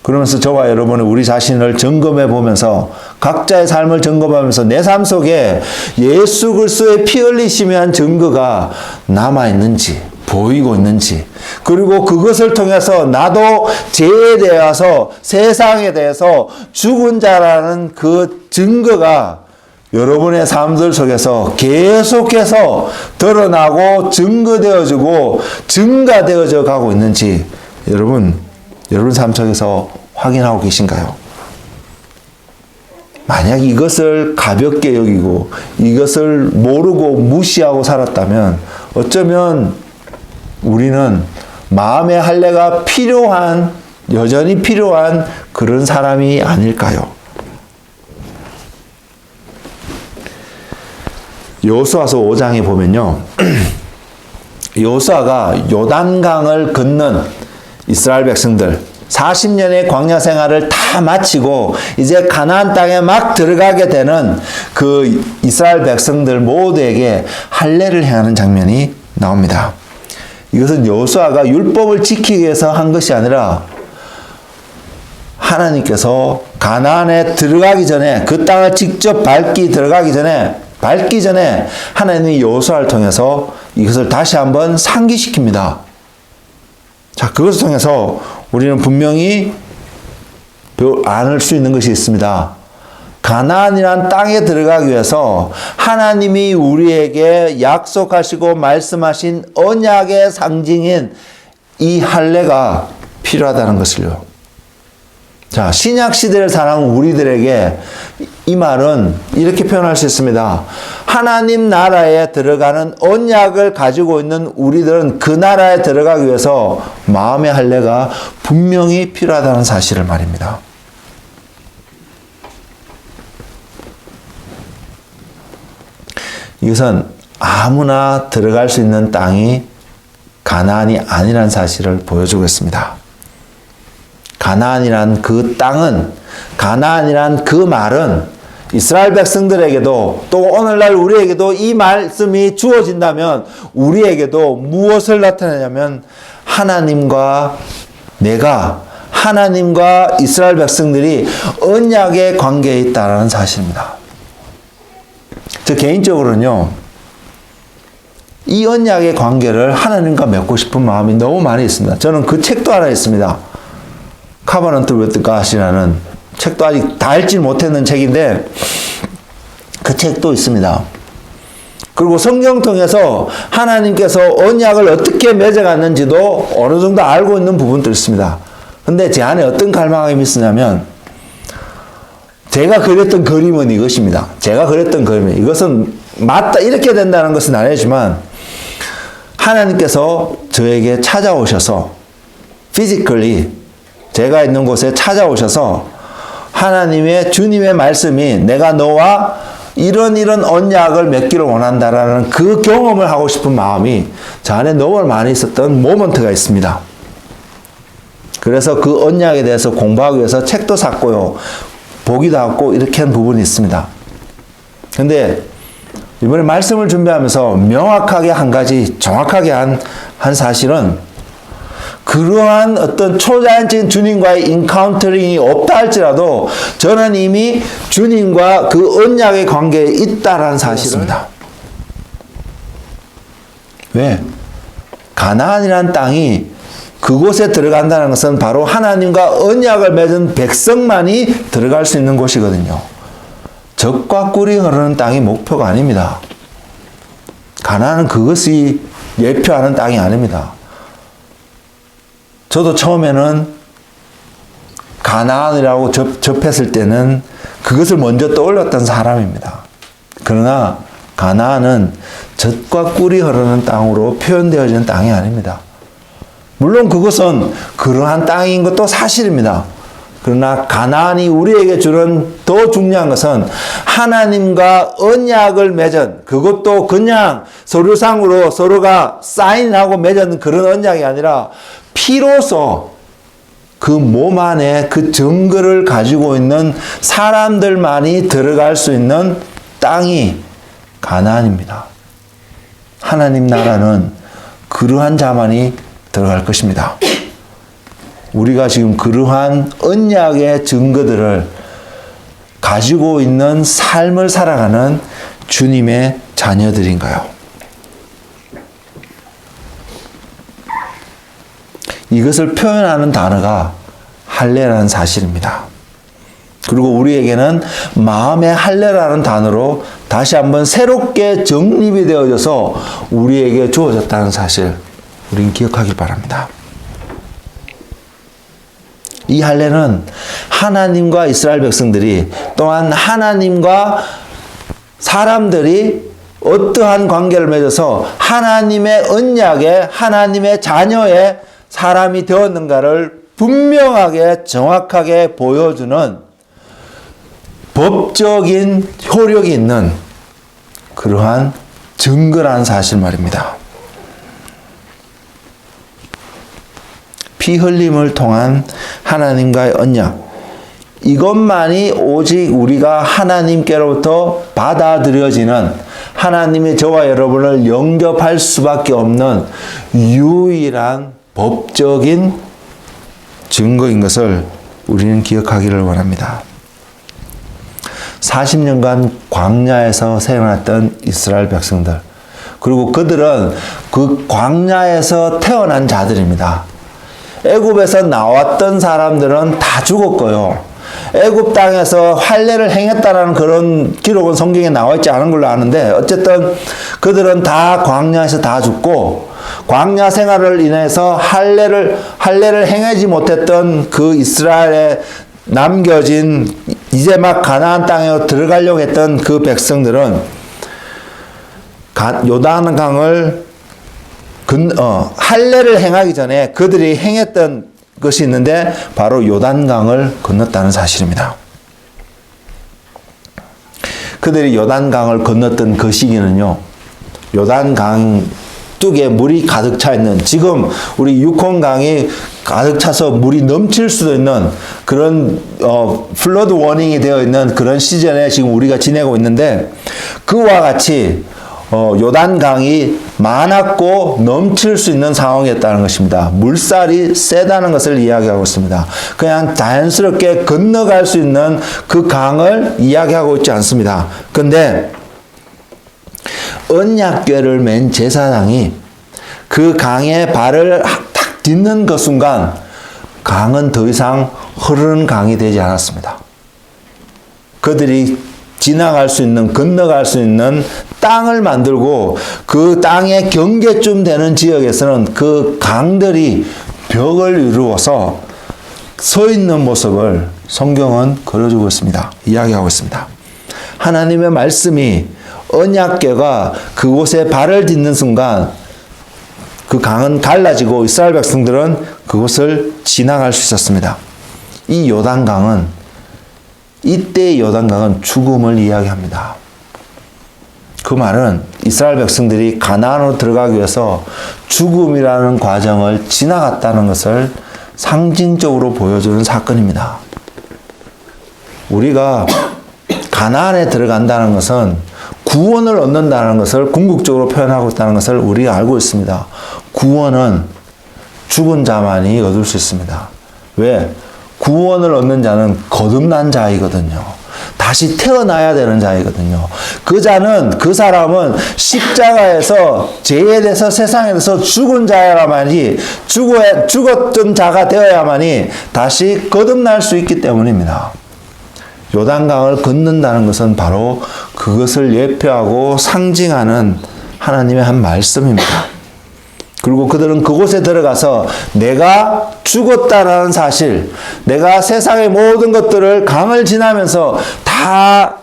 그러면서 저와 여러분은 우리 자신을 점검해 보면서 각자의 삶을 점검하면서 내 삶 속에 예수 그리스도의 피 흘리심에 한 증거가 남아 있는지 보이고 있는지, 그리고 그것을 통해서 나도 죄에 대해서 세상에 대해서 죽은 자라는 그 증거가 여러분의 삶들 속에서 계속해서 드러나고 증거되어지고 증가되어져 가고 있는지 여러분 삶 속에서 확인하고 계신가요? 만약 이것을 가볍게 여기고 이것을 모르고 무시하고 살았다면 어쩌면 우리는 마음의 할례가 필요한, 여전히 필요한 그런 사람이 아닐까요? 여호수아서 5장에 보면요. 여호수아가 요단강을 건넌 이스라엘 백성들 40년의 광야 생활을 다 마치고 이제 가나안 땅에 막 들어가게 되는 그 이스라엘 백성들 모두에게 할례를 행하는 장면이 나옵니다. 이것은 여호수아가 율법을 지키기 위해서 한 것이 아니라 하나님께서 가나안에 들어가기 전에, 그 땅을 직접 밟기 전에 하나님이 여호수아를 통해서 이것을 다시 한번 상기시킵니다. 자, 그것을 통해서 우리는 분명히 알 수 있는 것이 있습니다. 가나안이란 땅에 들어가기 위해서 하나님이 우리에게 약속하시고 말씀하신 언약의 상징인 이 할례가 필요하다는 것을요. 자, 신약 시대를 살아온 우리들에게 이 말은 이렇게 표현할 수 있습니다. 하나님 나라에 들어가는 언약을 가지고 있는 우리들은 그 나라에 들어가기 위해서 마음의 할례가 분명히 필요하다는 사실을 말입니다. 이것은 아무나 들어갈 수 있는 땅이 가나안이 아니라는 사실을 보여주고 있습니다. 가나안이란 그 땅은, 가나안이란 그 말은 이스라엘 백성들에게도 또 오늘날 우리에게도 이 말씀이 주어진다면 우리에게도 무엇을 나타내냐면 하나님과 이스라엘 백성들이 언약의 관계에 있다는 사실입니다. 저 개인적으로는요, 이 언약의 관계를 하나님과 맺고 싶은 마음이 너무 많이 있습니다. 저는 그 책도 하나 있습니다. Covenant with God이라는 책도 아직 다 읽지 못했는 책인데 그 책도 있습니다. 그리고 성경 통해서 하나님께서 언약을 어떻게 맺어갔는지도 어느 정도 알고 있는 부분도 있습니다. 근데 제 안에 어떤 갈망이 있으냐면 제가 그렸던 그림은 이것입니다. 이것은 맞다 이렇게 된다는 것은 아니지만 하나님께서 저에게 찾아오셔서 physically 제가 있는 곳에 찾아오셔서 하나님의 주님의 말씀이 내가 너와 이런 언약을 맺기를 원한다라는 그 경험을 하고 싶은 마음이 저 안에 너무 많이 있었던 모먼트가 있습니다. 그래서 그 언약에 대해서 공부하기 위해서 책도 샀고요. 보기도 하고 이렇게 한 부분이 있습니다. 근데 이번에 말씀을 준비하면서 명확하게 한 가지 정확하게 한 사실은 그러한 어떤 초자연적인 주님과의 인카운터링이 없다 할지라도 저는 이미 주님과 그 언약의 관계에 있다라는 사실입니다. 왜? 가나안이라는 땅이 그곳에 들어간다는 것은 바로 하나님과 언약을 맺은 백성만이 들어갈 수 있는 곳이거든요. 젖과 꿀이 흐르는 땅이 목표가 아닙니다. 가나안은 그것이 예표하는 땅이 아닙니다. 저도 처음에는 가나안이라고 접했을 때는 그것을 먼저 떠올렸던 사람입니다. 그러나 가나안은 젖과 꿀이 흐르는 땅으로 표현되어지는 땅이 아닙니다. 물론 그것은 그러한 땅인 것도 사실입니다. 그러나 가나안이 우리에게 주는 더 중요한 것은 하나님과 언약을 맺은, 그것도 그냥 서류상으로 서로가 사인하고 맺은 그런 언약이 아니라 피로써 그 몸 안에 그 증거를 가지고 있는 사람들만이 들어갈 수 있는 땅이 가나안입니다. 하나님 나라는 그러한 자만이 들어갈 것입니다. 우리가 지금 그러한 언약의 증거들을 가지고 있는 삶을 살아가는 주님의 자녀들인가요? 이것을 표현하는 단어가 할례라는 사실입니다. 그리고 우리에게는 마음의 할례라는 단어로 다시 한번 새롭게 정립이 되어져서 우리에게 주어졌다는 사실, 우리는 기억하길 바랍니다. 이 할례는 하나님과 이스라엘 백성들이, 또한 하나님과 사람들이 어떠한 관계를 맺어서 하나님의 언약에, 하나님의 자녀의 사람이 되었는가를 분명하게 정확하게 보여주는 법적인 효력이 있는 그러한 증거라는 사실 말입니다. 피 흘림을 통한 하나님과의 언약, 이것만이 오직 우리가 하나님께로부터 받아들여지는, 하나님이 저와 여러분을 영접할 수밖에 없는 유일한 법적인 증거인 것을 우리는 기억하기를 원합니다. 40년간 광야에서 생활했던 이스라엘 백성들, 그리고 그들은 그 광야에서 태어난 자들입니다. 애굽에서 나왔던 사람들은 다 죽었고요. 애굽 땅에서 할례를 행했다라는 그런 기록은 성경에 나와 있지 않은 걸로 아는데, 어쨌든 그들은 다 광야에서 다 죽고, 광야 생활을 인해서 할례를 행하지 못했던 그 이스라엘에 남겨진 이제 막 가나안 땅에 들어가려고 했던 그 백성들은 요단강을 할례를 행하기 전에 그들이 행했던 것이 있는데 바로 요단강을 건넜다는 사실입니다. 그들이 요단강을 건넜던 그 시기는요, 요단강 뚝에 물이 가득 차 있는, 지금 우리 유콘강이 가득 차서 물이 넘칠 수도 있는 그런 플러드 워닝이 되어 있는 그런 시즌에 지금 우리가 지내고 있는데, 그와 같이 요단강이 많았고 넘칠 수 있는 상황이었다는 것입니다. 물살이 세다는 것을 이야기하고 있습니다. 그냥 자연스럽게 건너갈 수 있는 그 강을 이야기하고 있지 않습니다. 그런데 언약궤를 맨 제사장이 그 강에 발을 탁 딛는 그 순간 강은 더 이상 흐르는 강이 되지 않았습니다. 그들이 지나갈 수 있는, 건너갈 수 있는 땅을 만들고 그 땅의 경계쯤 되는 지역에서는 그 강들이 벽을 이루어서 서 있는 모습을 성경은 그려주고 있습니다. 이야기하고 있습니다. 하나님의 말씀이, 언약궤가 그곳에 발을 딛는 순간 그 강은 갈라지고 이스라엘 백성들은 그곳을 지나갈 수 있었습니다. 이 요단강은, 이때의 요단강은 죽음을 이야기합니다. 그 말은 이스라엘 백성들이 가나안으로 들어가기 위해서 죽음이라는 과정을 지나갔다는 것을 상징적으로 보여주는 사건입니다. 우리가 가나안에 들어간다는 것은 구원을 얻는다는 것을 궁극적으로 표현하고 있다는 것을 우리가 알고 있습니다. 구원은 죽은 자만이 얻을 수 있습니다. 왜? 구원을 얻는 자는 거듭난 자이거든요. 다시 태어나야 되는 자이거든요. 그 자는, 그 사람은 십자가에서 제해돼서 세상에서 죽은 자야만이, 죽었던 자가 되어야만이 다시 거듭날 수 있기 때문입니다. 요단강을 건넌다는 것은 바로 그것을 예표하고 상징하는 하나님의 한 말씀입니다. 그리고 그들은 그곳에 들어가서 내가 죽었다라는 사실, 내가 세상의 모든 것들을 강을 지나면서 다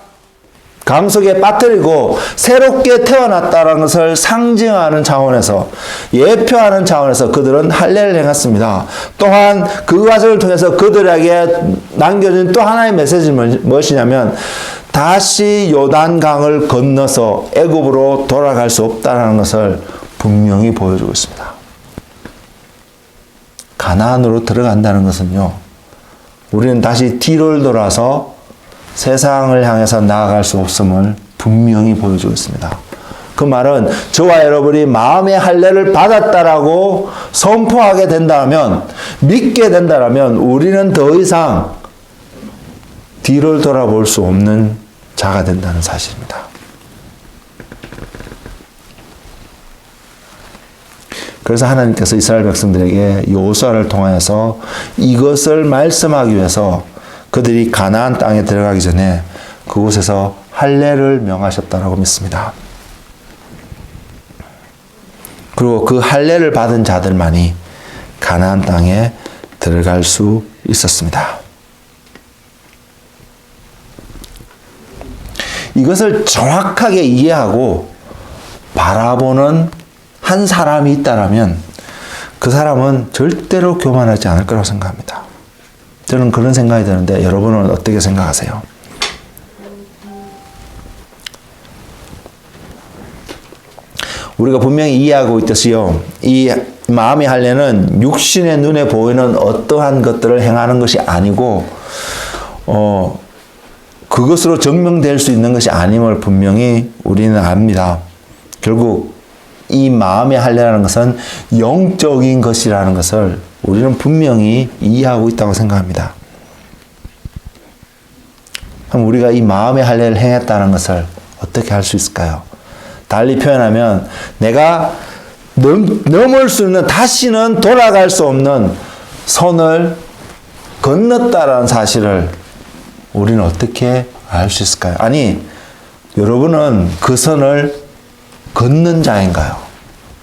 강 속에 빠뜨리고 새롭게 태어났다는 것을 상징하는 차원에서, 예표하는 차원에서 그들은 할례를 행했습니다. 또한 그 과정을 통해서 그들에게 남겨진 또 하나의 메시지는 무엇이냐면, 다시 요단강을 건너서 애굽으로 돌아갈 수 없다는 것을 분명히 보여주고 있습니다. 가나안으로 들어간다는 것은요, 우리는 다시 뒤를 돌아서 세상을 향해서 나아갈 수 없음을 분명히 보여주고 있습니다. 그 말은 저와 여러분이 마음의 할례를 받았다라고 선포하게 된다면, 믿게 된다면 우리는 더 이상 뒤를 돌아볼 수 없는 자가 된다는 사실입니다. 그래서 하나님께서 이스라엘 백성들에게 여호수아를 통하여서 이것을 말씀하기 위해서 그들이 가나안 땅에 들어가기 전에 그곳에서 할례를 명하셨다라고 믿습니다. 그리고 그 할례를 받은 자들만이 가나안 땅에 들어갈 수 있었습니다. 이것을 정확하게 이해하고 바라보는 한 사람이 있다라면 그 사람은 절대로 교만하지 않을 거라고 생각합니다. 저는 그런 생각이 드는데 여러분은 어떻게 생각하세요? 우리가 분명히 이해하고 있듯이요, 이 마음의 할례는 육신의 눈에 보이는 어떠한 것들을 행하는 것이 아니고 그것으로 증명될 수 있는 것이 아님을 분명히 우리는 압니다. 결국 이 마음의 할례라는 것은 영적인 것이라는 것을 우리는 분명히 이해하고 있다고 생각합니다. 그럼 우리가 이 마음의 할례를 행했다는 것을 어떻게 할 수 있을까요? 달리 표현하면 내가 넘을 수 있는, 다시는 돌아갈 수 없는 선을 건넜다라는 사실을 우리는 어떻게 알 수 있을까요? 아니, 여러분은 그 선을 걷는 자인가요?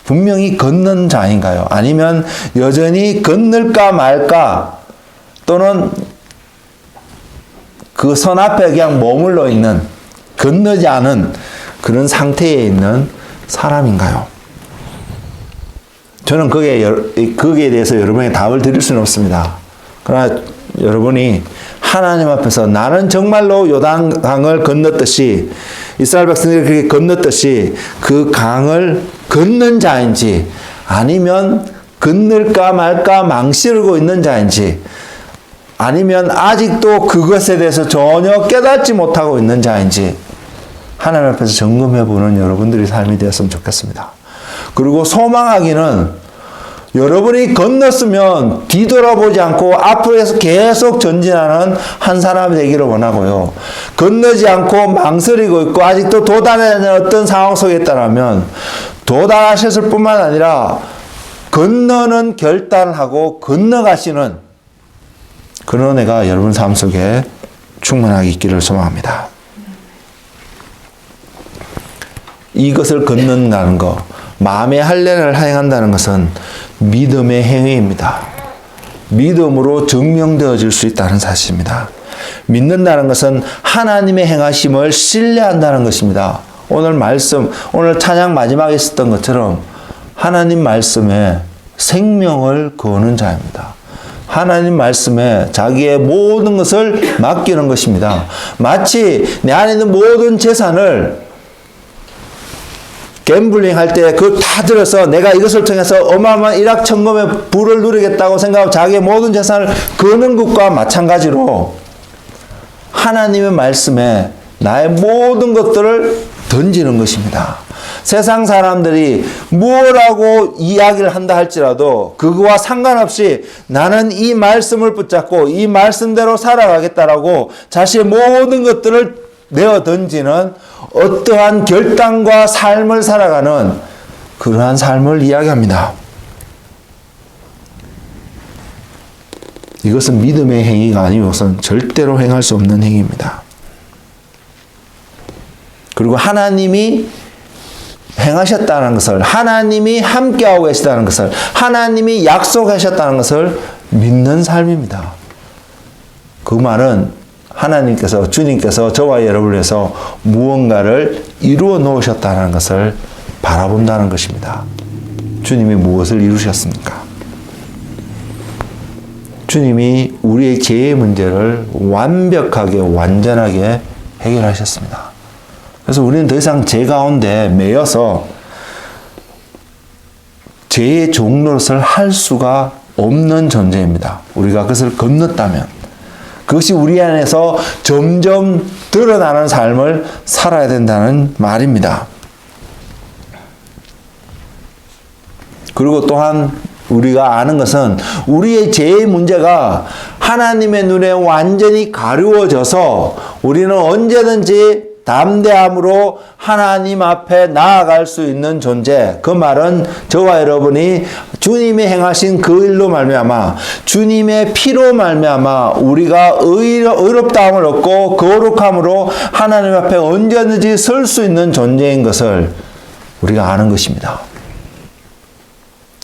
분명히 걷는 자인가요? 아니면 여전히 건널까 말까, 또는 그 선 앞에 그냥 머물러 있는, 건너지 않은 그런 상태에 있는 사람인가요? 저는 거기에 대해서 여러분에게 답을 드릴 수는 없습니다. 그러나 여러분이 하나님 앞에서 나는 정말로 요단강을 건넜듯이, 이스라엘 백성들이 그렇게 건넜듯이 그 강을 건넌 자인지, 아니면 건널까 말까 망설이고 있는 자인지, 아니면 아직도 그것에 대해서 전혀 깨닫지 못하고 있는 자인지 하나님 앞에서 점검해보는 여러분들의 삶이 되었으면 좋겠습니다. 그리고 소망하기는 여러분이 건넜으면 뒤돌아보지 않고 앞으로 계속 전진하는 한 사람이 되기를 원하고요. 건너지 않고 망설이고 있고 아직도 도달하는 어떤 상황 속에 있다면 도달하셨을 뿐만 아니라 건너는 결단을 하고 건너가시는 그런 은혜가 여러분 삶 속에 충만하게 있기를 소망합니다. 이것을 건넌다는 것, 마음의 할례를 행한다는 것은 믿음의 행위입니다. 믿음으로 증명되어질 수 있다는 사실입니다. 믿는다는 것은 하나님의 행하심을 신뢰한다는 것입니다. 오늘 찬양 마지막에 있었던 것처럼 하나님 말씀에 생명을 거는 자입니다. 하나님 말씀에 자기의 모든 것을 맡기는 것입니다. 마치 내 안에 있는 모든 재산을 갬블링 할 때 그거 다 들어서 내가 이것을 통해서 어마어마한 일확천금의 부를 누리겠다고 생각하고 자기의 모든 재산을 거는 것과 마찬가지로 하나님의 말씀에 나의 모든 것들을 던지는 것입니다. 세상 사람들이 뭐라고 이야기를 한다 할지라도 그거와 상관없이 나는 이 말씀을 붙잡고 이 말씀대로 살아가겠다라고 자신의 모든 것들을 내어 던지는 어떠한 결단과 삶을 살아가는 그러한 삶을 이야기합니다. 이것은 믿음의 행위가 아니고선 절대로 행할 수 없는 행위입니다. 그리고 하나님이 행하셨다는 것을, 하나님이 함께하고 계시다는 것을, 하나님이 약속하셨다는 것을 믿는 삶입니다. 그 말은 하나님께서, 주님께서 저와 여러분을 위해서 무언가를 이루어 놓으셨다는 것을 바라본다는 것입니다. 주님이 무엇을 이루셨습니까? 주님이 우리의 죄의 문제를 완벽하게, 완전하게 해결하셨습니다. 그래서 우리는 더 이상 죄 가운데 매여서 죄의 종노릇을 할 수가 없는 존재입니다. 우리가 그것을 건넜다면. 그것이 우리 안에서 점점 드러나는 삶을 살아야 된다는 말입니다. 그리고 또한 우리가 아는 것은 우리의 죄의 문제가 하나님의 눈에 완전히 가려워져서 우리는 언제든지 담대함으로 하나님 앞에 나아갈 수 있는 존재. 그 말은 저와 여러분이 주님이 행하신 그 일로 말미암아 주님의 피로 말미암아 우리가 의롭다함을 얻고 거룩함으로 하나님 앞에 언제든지 설 수 있는 존재인 것을 우리가 아는 것입니다.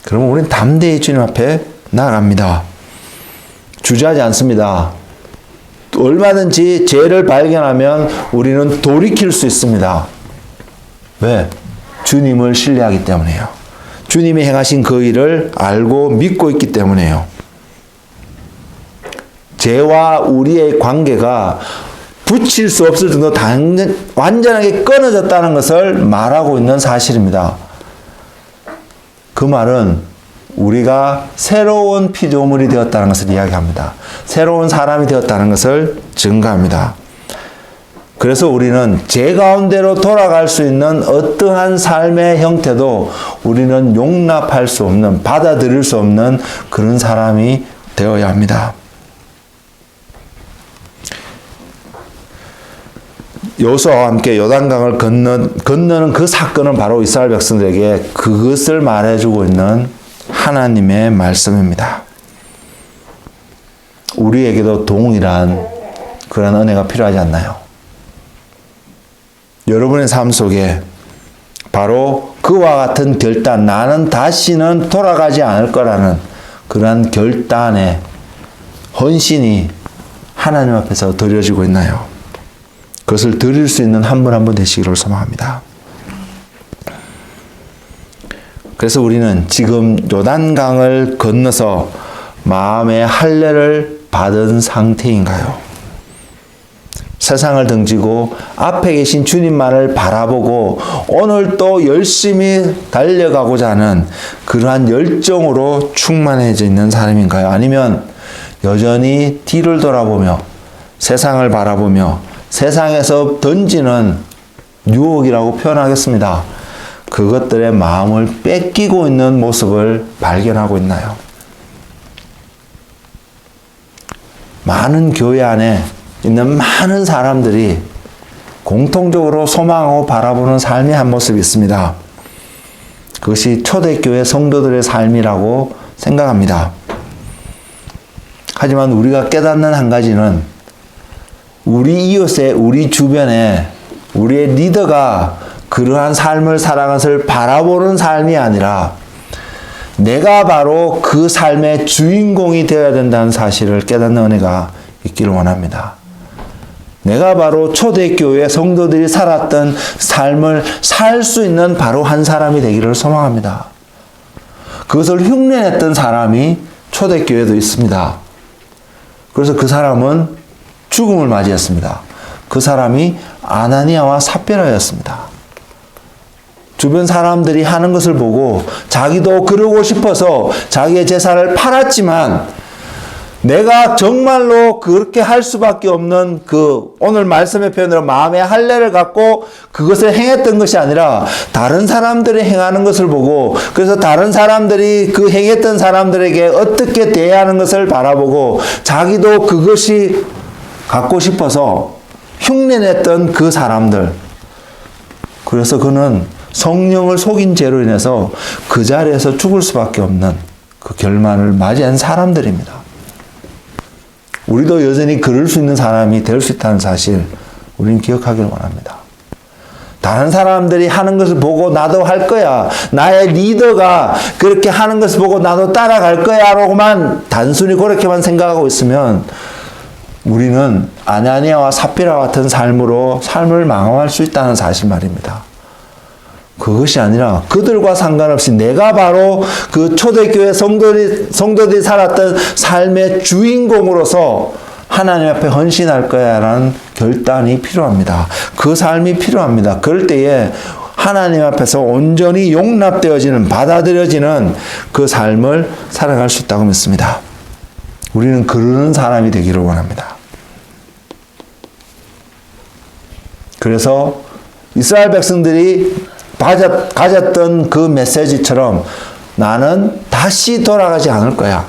그러면 우리는 담대히 주님 앞에 나아갑니다. 주저하지 않습니다. 얼마든지 죄를 발견하면 우리는 돌이킬 수 있습니다. 왜? 주님을 신뢰하기 때문에요. 주님이 행하신 그 일을 알고 믿고 있기 때문에요. 죄와 우리의 관계가 붙일 수 없을 정도로 완전하게 끊어졌다는 것을 말하고 있는 사실입니다. 그 말은 우리가 새로운 피조물이 되었다는 것을 이야기합니다. 새로운 사람이 되었다는 것을 증거합니다. 그래서 우리는 죄 가운데로 돌아갈 수 있는 어떠한 삶의 형태도 우리는 용납할 수 없는, 받아들일 수 없는 그런 사람이 되어야 합니다. 여호수아와 함께 요단강을 건너는 그 사건은 바로 이스라엘 백성들에게 그것을 말해주고 있는 하나님의 말씀입니다. 우리에게도 동일한 그런 은혜가 필요하지 않나요? 여러분의 삶 속에 바로 그와 같은 결단, 나는 다시는 돌아가지 않을 거라는 그러한 결단의 헌신이 하나님 앞에서 드려지고 있나요? 그것을 드릴 수 있는 한 분 한 분 되시기를 소망합니다. 그래서 우리는 지금 요단강을 건너서 마음의 할례를 받은 상태인가요? 세상을 등지고 앞에 계신 주님만을 바라보고 오늘 또 열심히 달려가고자 하는 그러한 열정으로 충만해져 있는 사람인가요? 아니면 여전히 뒤를 돌아보며 세상을 바라보며 세상에서 던지는 유혹이라고 표현하겠습니다. 그것들의 마음을 뺏기고 있는 모습을 발견하고 있나요? 많은 교회 안에 있는 많은 사람들이 공통적으로 소망하고 바라보는 삶의 한 모습이 있습니다. 그것이 초대교회 성도들의 삶이라고 생각합니다. 하지만 우리가 깨닫는 한 가지는 우리 이웃에, 우리 주변에 우리의 리더가 그러한 삶을 살아가는 것을 바라보는 삶이 아니라 내가 바로 그 삶의 주인공이 되어야 된다는 사실을 깨닫는 은혜가 있기를 원합니다. 내가 바로 초대교회 성도들이 살았던 삶을 살 수 있는 바로 한 사람이 되기를 소망합니다. 그것을 흉내냈던 사람이 초대교회도 있습니다. 그래서 그 사람은 죽음을 맞이했습니다. 그 사람이 아나니아와 삽비라였습니다. 주변 사람들이 하는 것을 보고 자기도 그러고 싶어서 자기의 재산을 팔았지만 내가 정말로 그렇게 할 수밖에 없는 그 오늘 말씀의 표현으로 마음의 할례를 갖고 그것을 행했던 것이 아니라 다른 사람들이 행하는 것을 보고 그래서 다른 사람들이 그 행했던 사람들에게 어떻게 대하는 것을 바라보고 자기도 그것이 갖고 싶어서 흉내냈던 그 사람들. 그래서 그는 성령을 속인 죄로 인해서 그 자리에서 죽을 수밖에 없는 그 결말을 맞이한 사람들입니다. 우리도 여전히 그럴 수 있는 사람이 될 수 있다는 사실 우리는 기억하기를 원합니다. 다른 사람들이 하는 것을 보고 나도 할 거야. 나의 리더가 그렇게 하는 것을 보고 나도 따라갈 거야 라고만 단순히 그렇게만 생각하고 있으면 우리는 아나니아와 삽비라 같은 삶으로 삶을 망할 수 있다는 사실 말입니다. 그것이 아니라 그들과 상관없이 내가 바로 그 초대교회 성도들이 살았던 삶의 주인공으로서 하나님 앞에 헌신할 거야 라는 결단이 필요합니다. 그 삶이 필요합니다. 그럴 때에 하나님 앞에서 온전히 용납되어지는, 받아들여지는 그 삶을 살아갈 수 있다고 믿습니다. 우리는 그러는 사람이 되기를 원합니다. 그래서 이스라엘 백성들이 가졌던 그 메시지처럼 나는 다시 돌아가지 않을 거야.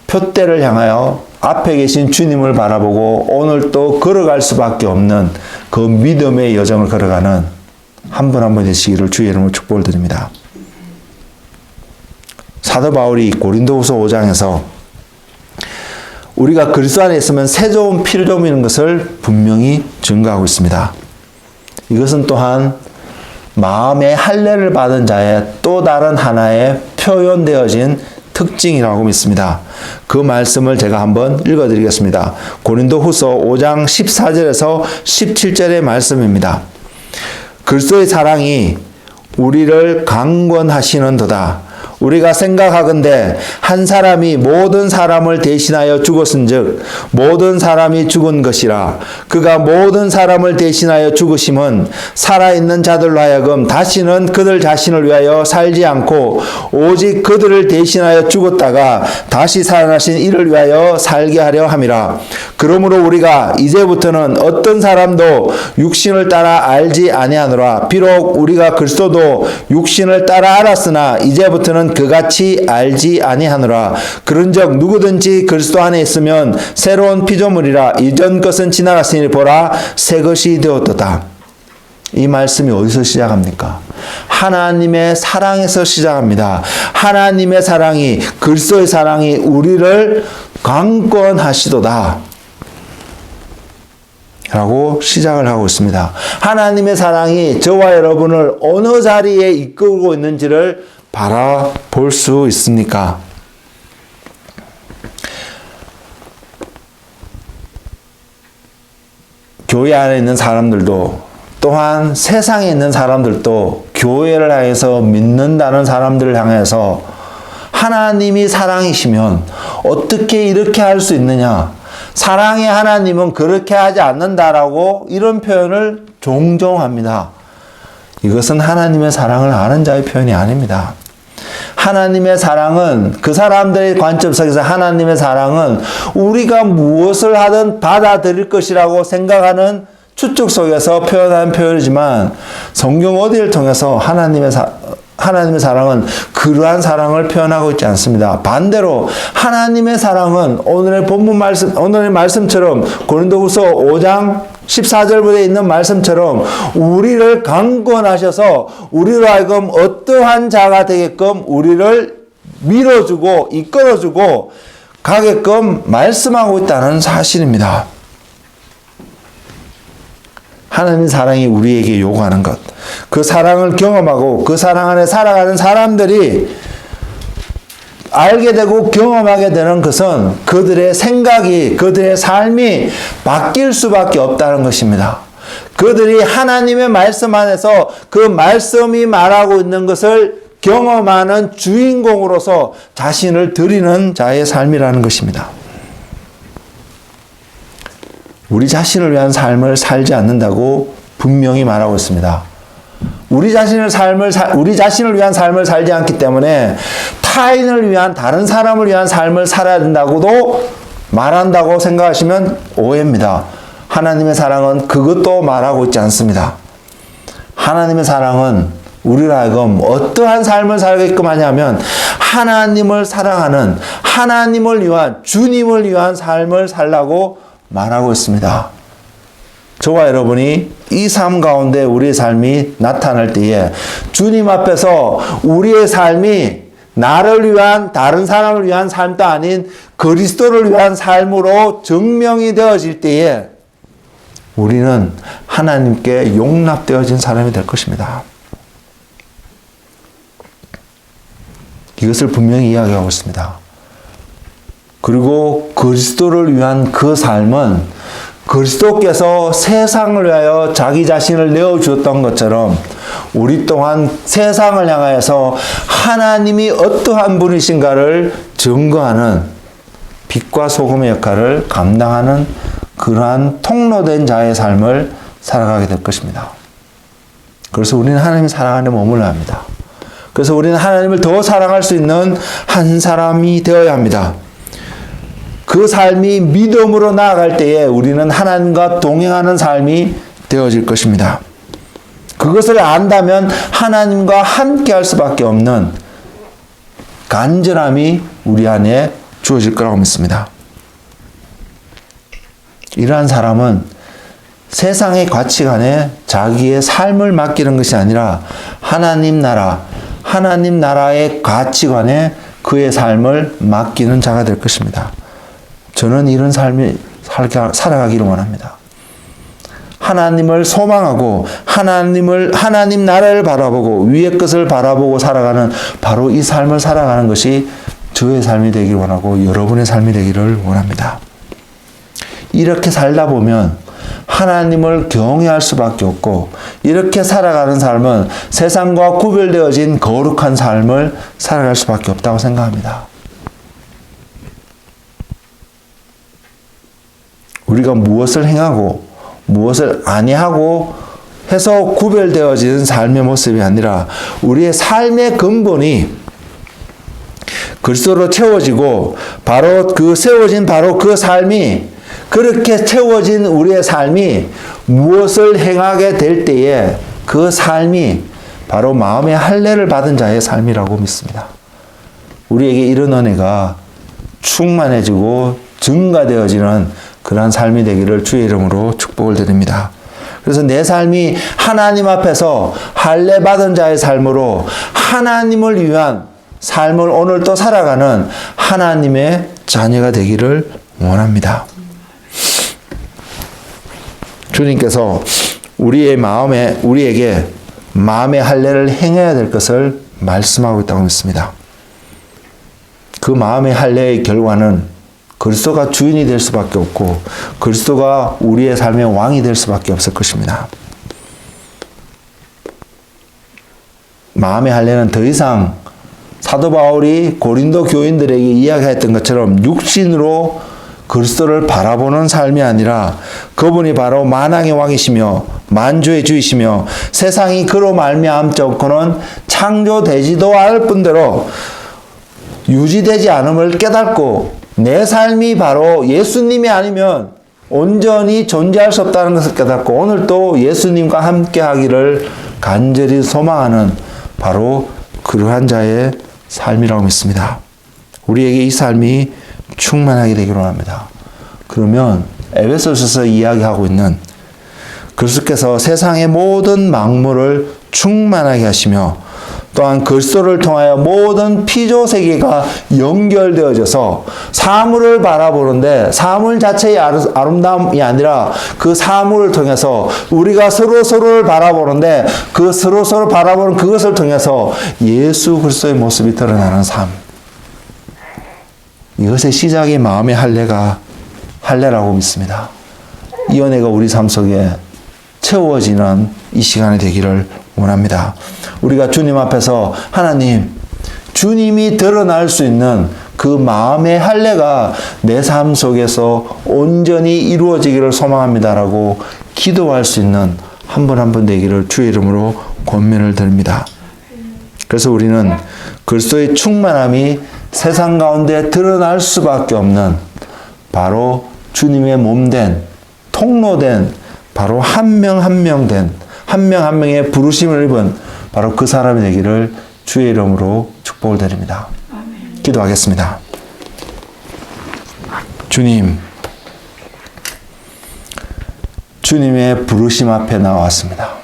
표대를 향하여 앞에 계신 주님을 바라보고 오늘 또 걸어갈 수밖에 없는 그 믿음의 여정을 걸어가는 한 분 한 분 되시기를 주의 이름으로 축복을 드립니다. 사도 바울이 고린도후서 5장에서 우리가 그리스도 안에 있으면 새 조금 피를 조금이는 것을 분명히 증거하고 있습니다. 이것은 또한 마음의 할례를 받은 자의 또 다른 하나의 표현되어진 특징이라고 믿습니다. 그 말씀을 제가 한번 읽어드리겠습니다. 고린도후서 5장 14절에서 17절의 말씀입니다. 그리스도의 사랑이 우리를 강권하시는도다. 우리가 생각하건대 한 사람이 모든 사람을 대신하여 죽었은즉 모든 사람이 죽은 것이라. 그가 모든 사람을 대신하여 죽으심은 살아있는 자들로 하여금 다시는 그들 자신을 위하여 살지 않고 오직 그들을 대신하여 죽었다가 다시 살아나신 이를 위하여 살게 하려 함이라. 그러므로 우리가 이제부터는 어떤 사람도 육신을 따라 알지 아니하노라. 비록 우리가 그리스도도 육신을 따라 알았으나 이제부터는 그같이 알지 아니하노라. 그런즉 누구든지 그리스도 안에 있으면 새로운 피조물이라. 이전 것은 지나갔으니 보라 새 것이 되었도다. 이 말씀이 어디서 시작합니까? 하나님의 사랑에서 시작합니다. 하나님의 사랑이, 그리스도의 사랑이 우리를 강권하시도다 라고 시작을 하고 있습니다. 하나님의 사랑이 저와 여러분을 어느 자리에 이끌고 있는지를 바라볼 수 있습니까? 교회 안에 있는 사람들도 또한 세상에 있는 사람들도 교회를 향해서 믿는다는 사람들을 향해서 하나님이 사랑이시면 어떻게 이렇게 할 수 있느냐? 사랑의 하나님은 그렇게 하지 않는다라고 이런 표현을 종종 합니다. 이것은 하나님의 사랑을 아는 자의 표현이 아닙니다. 하나님의 사랑은 그 사람들의 관점 속에서 하나님의 사랑은 우리가 무엇을 하든 받아들일 것이라고 생각하는 추측 속에서 표현한 표현이지만 성경 어디를 통해서 하나님의 사랑은 그러한 사랑을 표현하고 있지 않습니다. 반대로 하나님의 사랑은 오늘의 본문 말씀, 오늘의 말씀처럼 고린도후서 5장 14절부터 있는 말씀처럼 우리를 강권하셔서 우리로 하여금 어떠한 자가 되게끔 우리를 밀어주고 이끌어주고 가게끔 말씀하고 있다는 사실입니다. 하나님의 사랑이 우리에게 요구하는 것, 그 사랑을 경험하고 그 사랑 안에 살아가는 사람들이 알게 되고 경험하게 되는 것은 그들의 생각이, 그들의 삶이 바뀔 수밖에 없다는 것입니다. 그들이 하나님의 말씀 안에서 그 말씀이 말하고 있는 것을 경험하는 주인공으로서 자신을 드리는 자의 삶이라는 것입니다. 우리 자신을 위한 삶을 살지 않는다고 분명히 말하고 있습니다. 우리 자신을 위한 삶을 살지 않기 때문에 타인을 위한, 다른 사람을 위한 삶을 살아야 된다고도 말한다고 생각하시면 오해입니다. 하나님의 사랑은 그것도 말하고 있지 않습니다. 하나님의 사랑은 우리로 하여금 어떠한 삶을 살게끔 하냐면 하나님을 사랑하는, 하나님을 위한, 주님을 위한 삶을 살라고 말하고 있습니다. 저와 여러분이 이 삶 가운데 우리의 삶이 나타날 때에 주님 앞에서 우리의 삶이 나를 위한, 다른 사람을 위한 삶도 아닌 그리스도를 위한 삶으로 증명이 되어질 때에 우리는 하나님께 용납되어진 사람이 될 것입니다. 이것을 분명히 이야기하고 있습니다. 그리고 그리스도를 위한 그 삶은 그리스도께서 세상을 위하여 자기 자신을 내어주었던 것처럼 우리 또한 세상을 향하여서 하나님이 어떠한 분이신가를 증거하는 빛과 소금의 역할을 감당하는 그러한 통로된 자의 삶을 살아가게 될 것입니다. 그래서 우리는 하나님의 사랑 안에 머물러야 합니다. 그래서 우리는 하나님을 더 사랑할 수 있는 한 사람이 되어야 합니다. 그 삶이 믿음으로 나아갈 때에 우리는 하나님과 동행하는 삶이 되어질 것입니다. 그것을 안다면 하나님과 함께 할 수밖에 없는 간절함이 우리 안에 주어질 거라고 믿습니다. 이러한 사람은 세상의 가치관에 자기의 삶을 맡기는 것이 아니라 하나님 나라의 가치관에 그의 삶을 맡기는 자가 될 것입니다. 저는 이런 삶이 살아가기를 원합니다. 하나님을 소망하고 하나님 나라를 바라보고 위의 것을 바라보고 살아가는 바로 이 삶을 살아가는 것이 저의 삶이 되기를 원하고 여러분의 삶이 되기를 원합니다. 이렇게 살다 보면 하나님을 경외할 수밖에 없고 이렇게 살아가는 삶은 세상과 구별되어진 거룩한 삶을 살아갈 수밖에 없다고 생각합니다. 우리가 무엇을 행하고 무엇을 아니하고 해서 구별되어지는 삶의 모습이 아니라 우리의 삶의 근본이 그리스도로 채워지고 바로 그 세워진 바로 그 삶이 그렇게 채워진 우리의 삶이 무엇을 행하게 될 때에 그 삶이 바로 마음의 할례를 받은 자의 삶이라고 믿습니다. 우리에게 이런 은혜가 충만해지고 증가되어지는 그러한 삶이 되기를 주의 이름으로 축복을 드립니다. 그래서 내 삶이 하나님 앞에서 할례 받은 자의 삶으로 하나님을 위한 삶을 오늘 또 살아가는 하나님의 자녀가 되기를 원합니다. 주님께서 우리에게 마음의 할례를 행해야 될 것을 말씀하고 있다고 믿습니다. 그 마음의 할례의 결과는 그리스도가 주인이 될 수밖에 없고 그리스도가 우리의 삶의 왕이 될 수밖에 없을 것입니다. 마음의 할례는 더 이상 사도 바울이 고린도 교인들에게 이야기했던 것처럼 육신으로 그리스도를 바라보는 삶이 아니라 그분이 바로 만왕의 왕이시며 만주의 주이시며 세상이 그로 말미암지 않고는 창조되지도 않을 뿐더러 유지되지 않음을 깨닫고 내 삶이 바로 예수님이 아니면 온전히 존재할 수 없다는 것을 깨닫고 오늘 또 예수님과 함께 하기를 간절히 소망하는 바로 그러한 자의 삶이라고 믿습니다. 우리에게 이 삶이 충만하게 되기를 원합니다. 그러면 에베소서에서 이야기하고 있는 그리스도께서 세상의 모든 만물을 충만하게 하시며 또한 그리스도를 통하여 모든 피조 세계가 연결되어져서 사물을 바라보는데 사물 자체의 아름다움이 아니라 그 사물을 통해서 우리가 서로를 바라보는데 그 서로를 바라보는 그것을 통해서 예수 그리스도의 모습이 드러나는 삶. 이것의 시작이 마음의 할례라고 믿습니다. 이 은혜가 우리 삶 속에 채워지는 이 시간이 되기를 원합니다. 우리가 주님 앞에서 하나님, 주님이 드러날 수 있는 그 마음의 할례가 내 삶 속에서 온전히 이루어지기를 소망합니다라고 기도할 수 있는 한 분 한 분 되기를 주의 이름으로 권면을 드립니다. 그래서 우리는 그리스도의 충만함이 세상 가운데 드러날 수밖에 없는 바로 주님의 몸된 통로된 바로 한 명 한 명의 부르심을 입은 바로 그 사람이 되기를 주의 이름으로 축복을 드립니다. 아멘. 기도하겠습니다. 주님, 주님의 부르심 앞에 나왔습니다.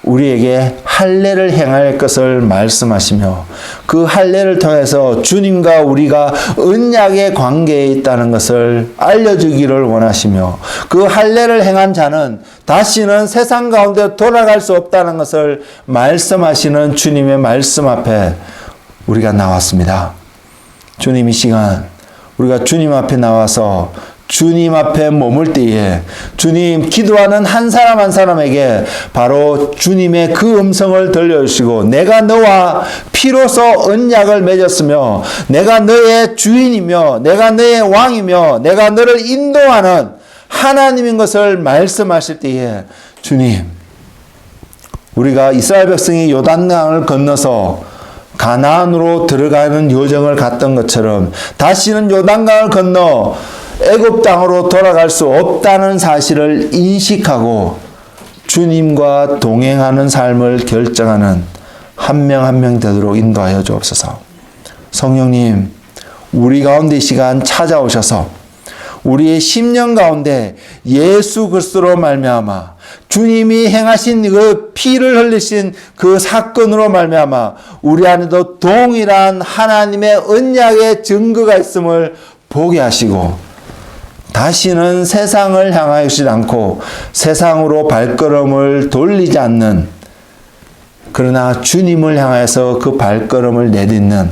우리에게 할례를 행할 것을 말씀하시며 그 할례를 통해서 주님과 우리가 언약의 관계에 있다는 것을 알려주기를 원하시며 그 할례를 행한 자는 다시는 세상 가운데 돌아갈 수 없다는 것을 말씀하시는 주님의 말씀 앞에 우리가 나왔습니다. 주님, 이 시간 우리가 주님 앞에 나와서 주님 앞에 머물 때에 주님 기도하는 한 사람 한 사람에게 바로 주님의 그 음성을 들려주시고 내가 너와 피로써 언약을 맺었으며 내가 너의 주인이며 내가 너의 왕이며 내가 너를 인도하는 하나님인 것을 말씀하실 때에 주님, 우리가 이스라엘 백성이 요단강을 건너서 가나안으로 들어가는 여정을 갔던 것처럼 다시는 요단강을 건너 애굽 땅으로 돌아갈 수 없다는 사실을 인식하고 주님과 동행하는 삶을 결정하는 한 명 한 명 되도록 인도하여 주옵소서. 성령님, 우리 가운데 이 시간 찾아오셔서 우리의 심령 가운데 예수 그리스도로 말미암아 주님이 행하신 그 피를 흘리신 그 사건으로 말미암아 우리 안에도 동일한 하나님의 언약의 증거가 있음을 보게 하시고 다시는 세상을 향하지 않고 세상으로 발걸음을 돌리지 않는, 그러나 주님을 향해서 그 발걸음을 내딛는,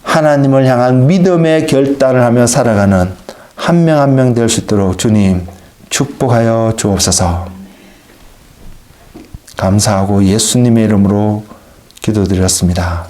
하나님을 향한 믿음의 결단을 하며 살아가는 한 명 한 명 될 수 있도록 주님 축복하여 주옵소서. 감사하고 예수님의 이름으로 기도드렸습니다.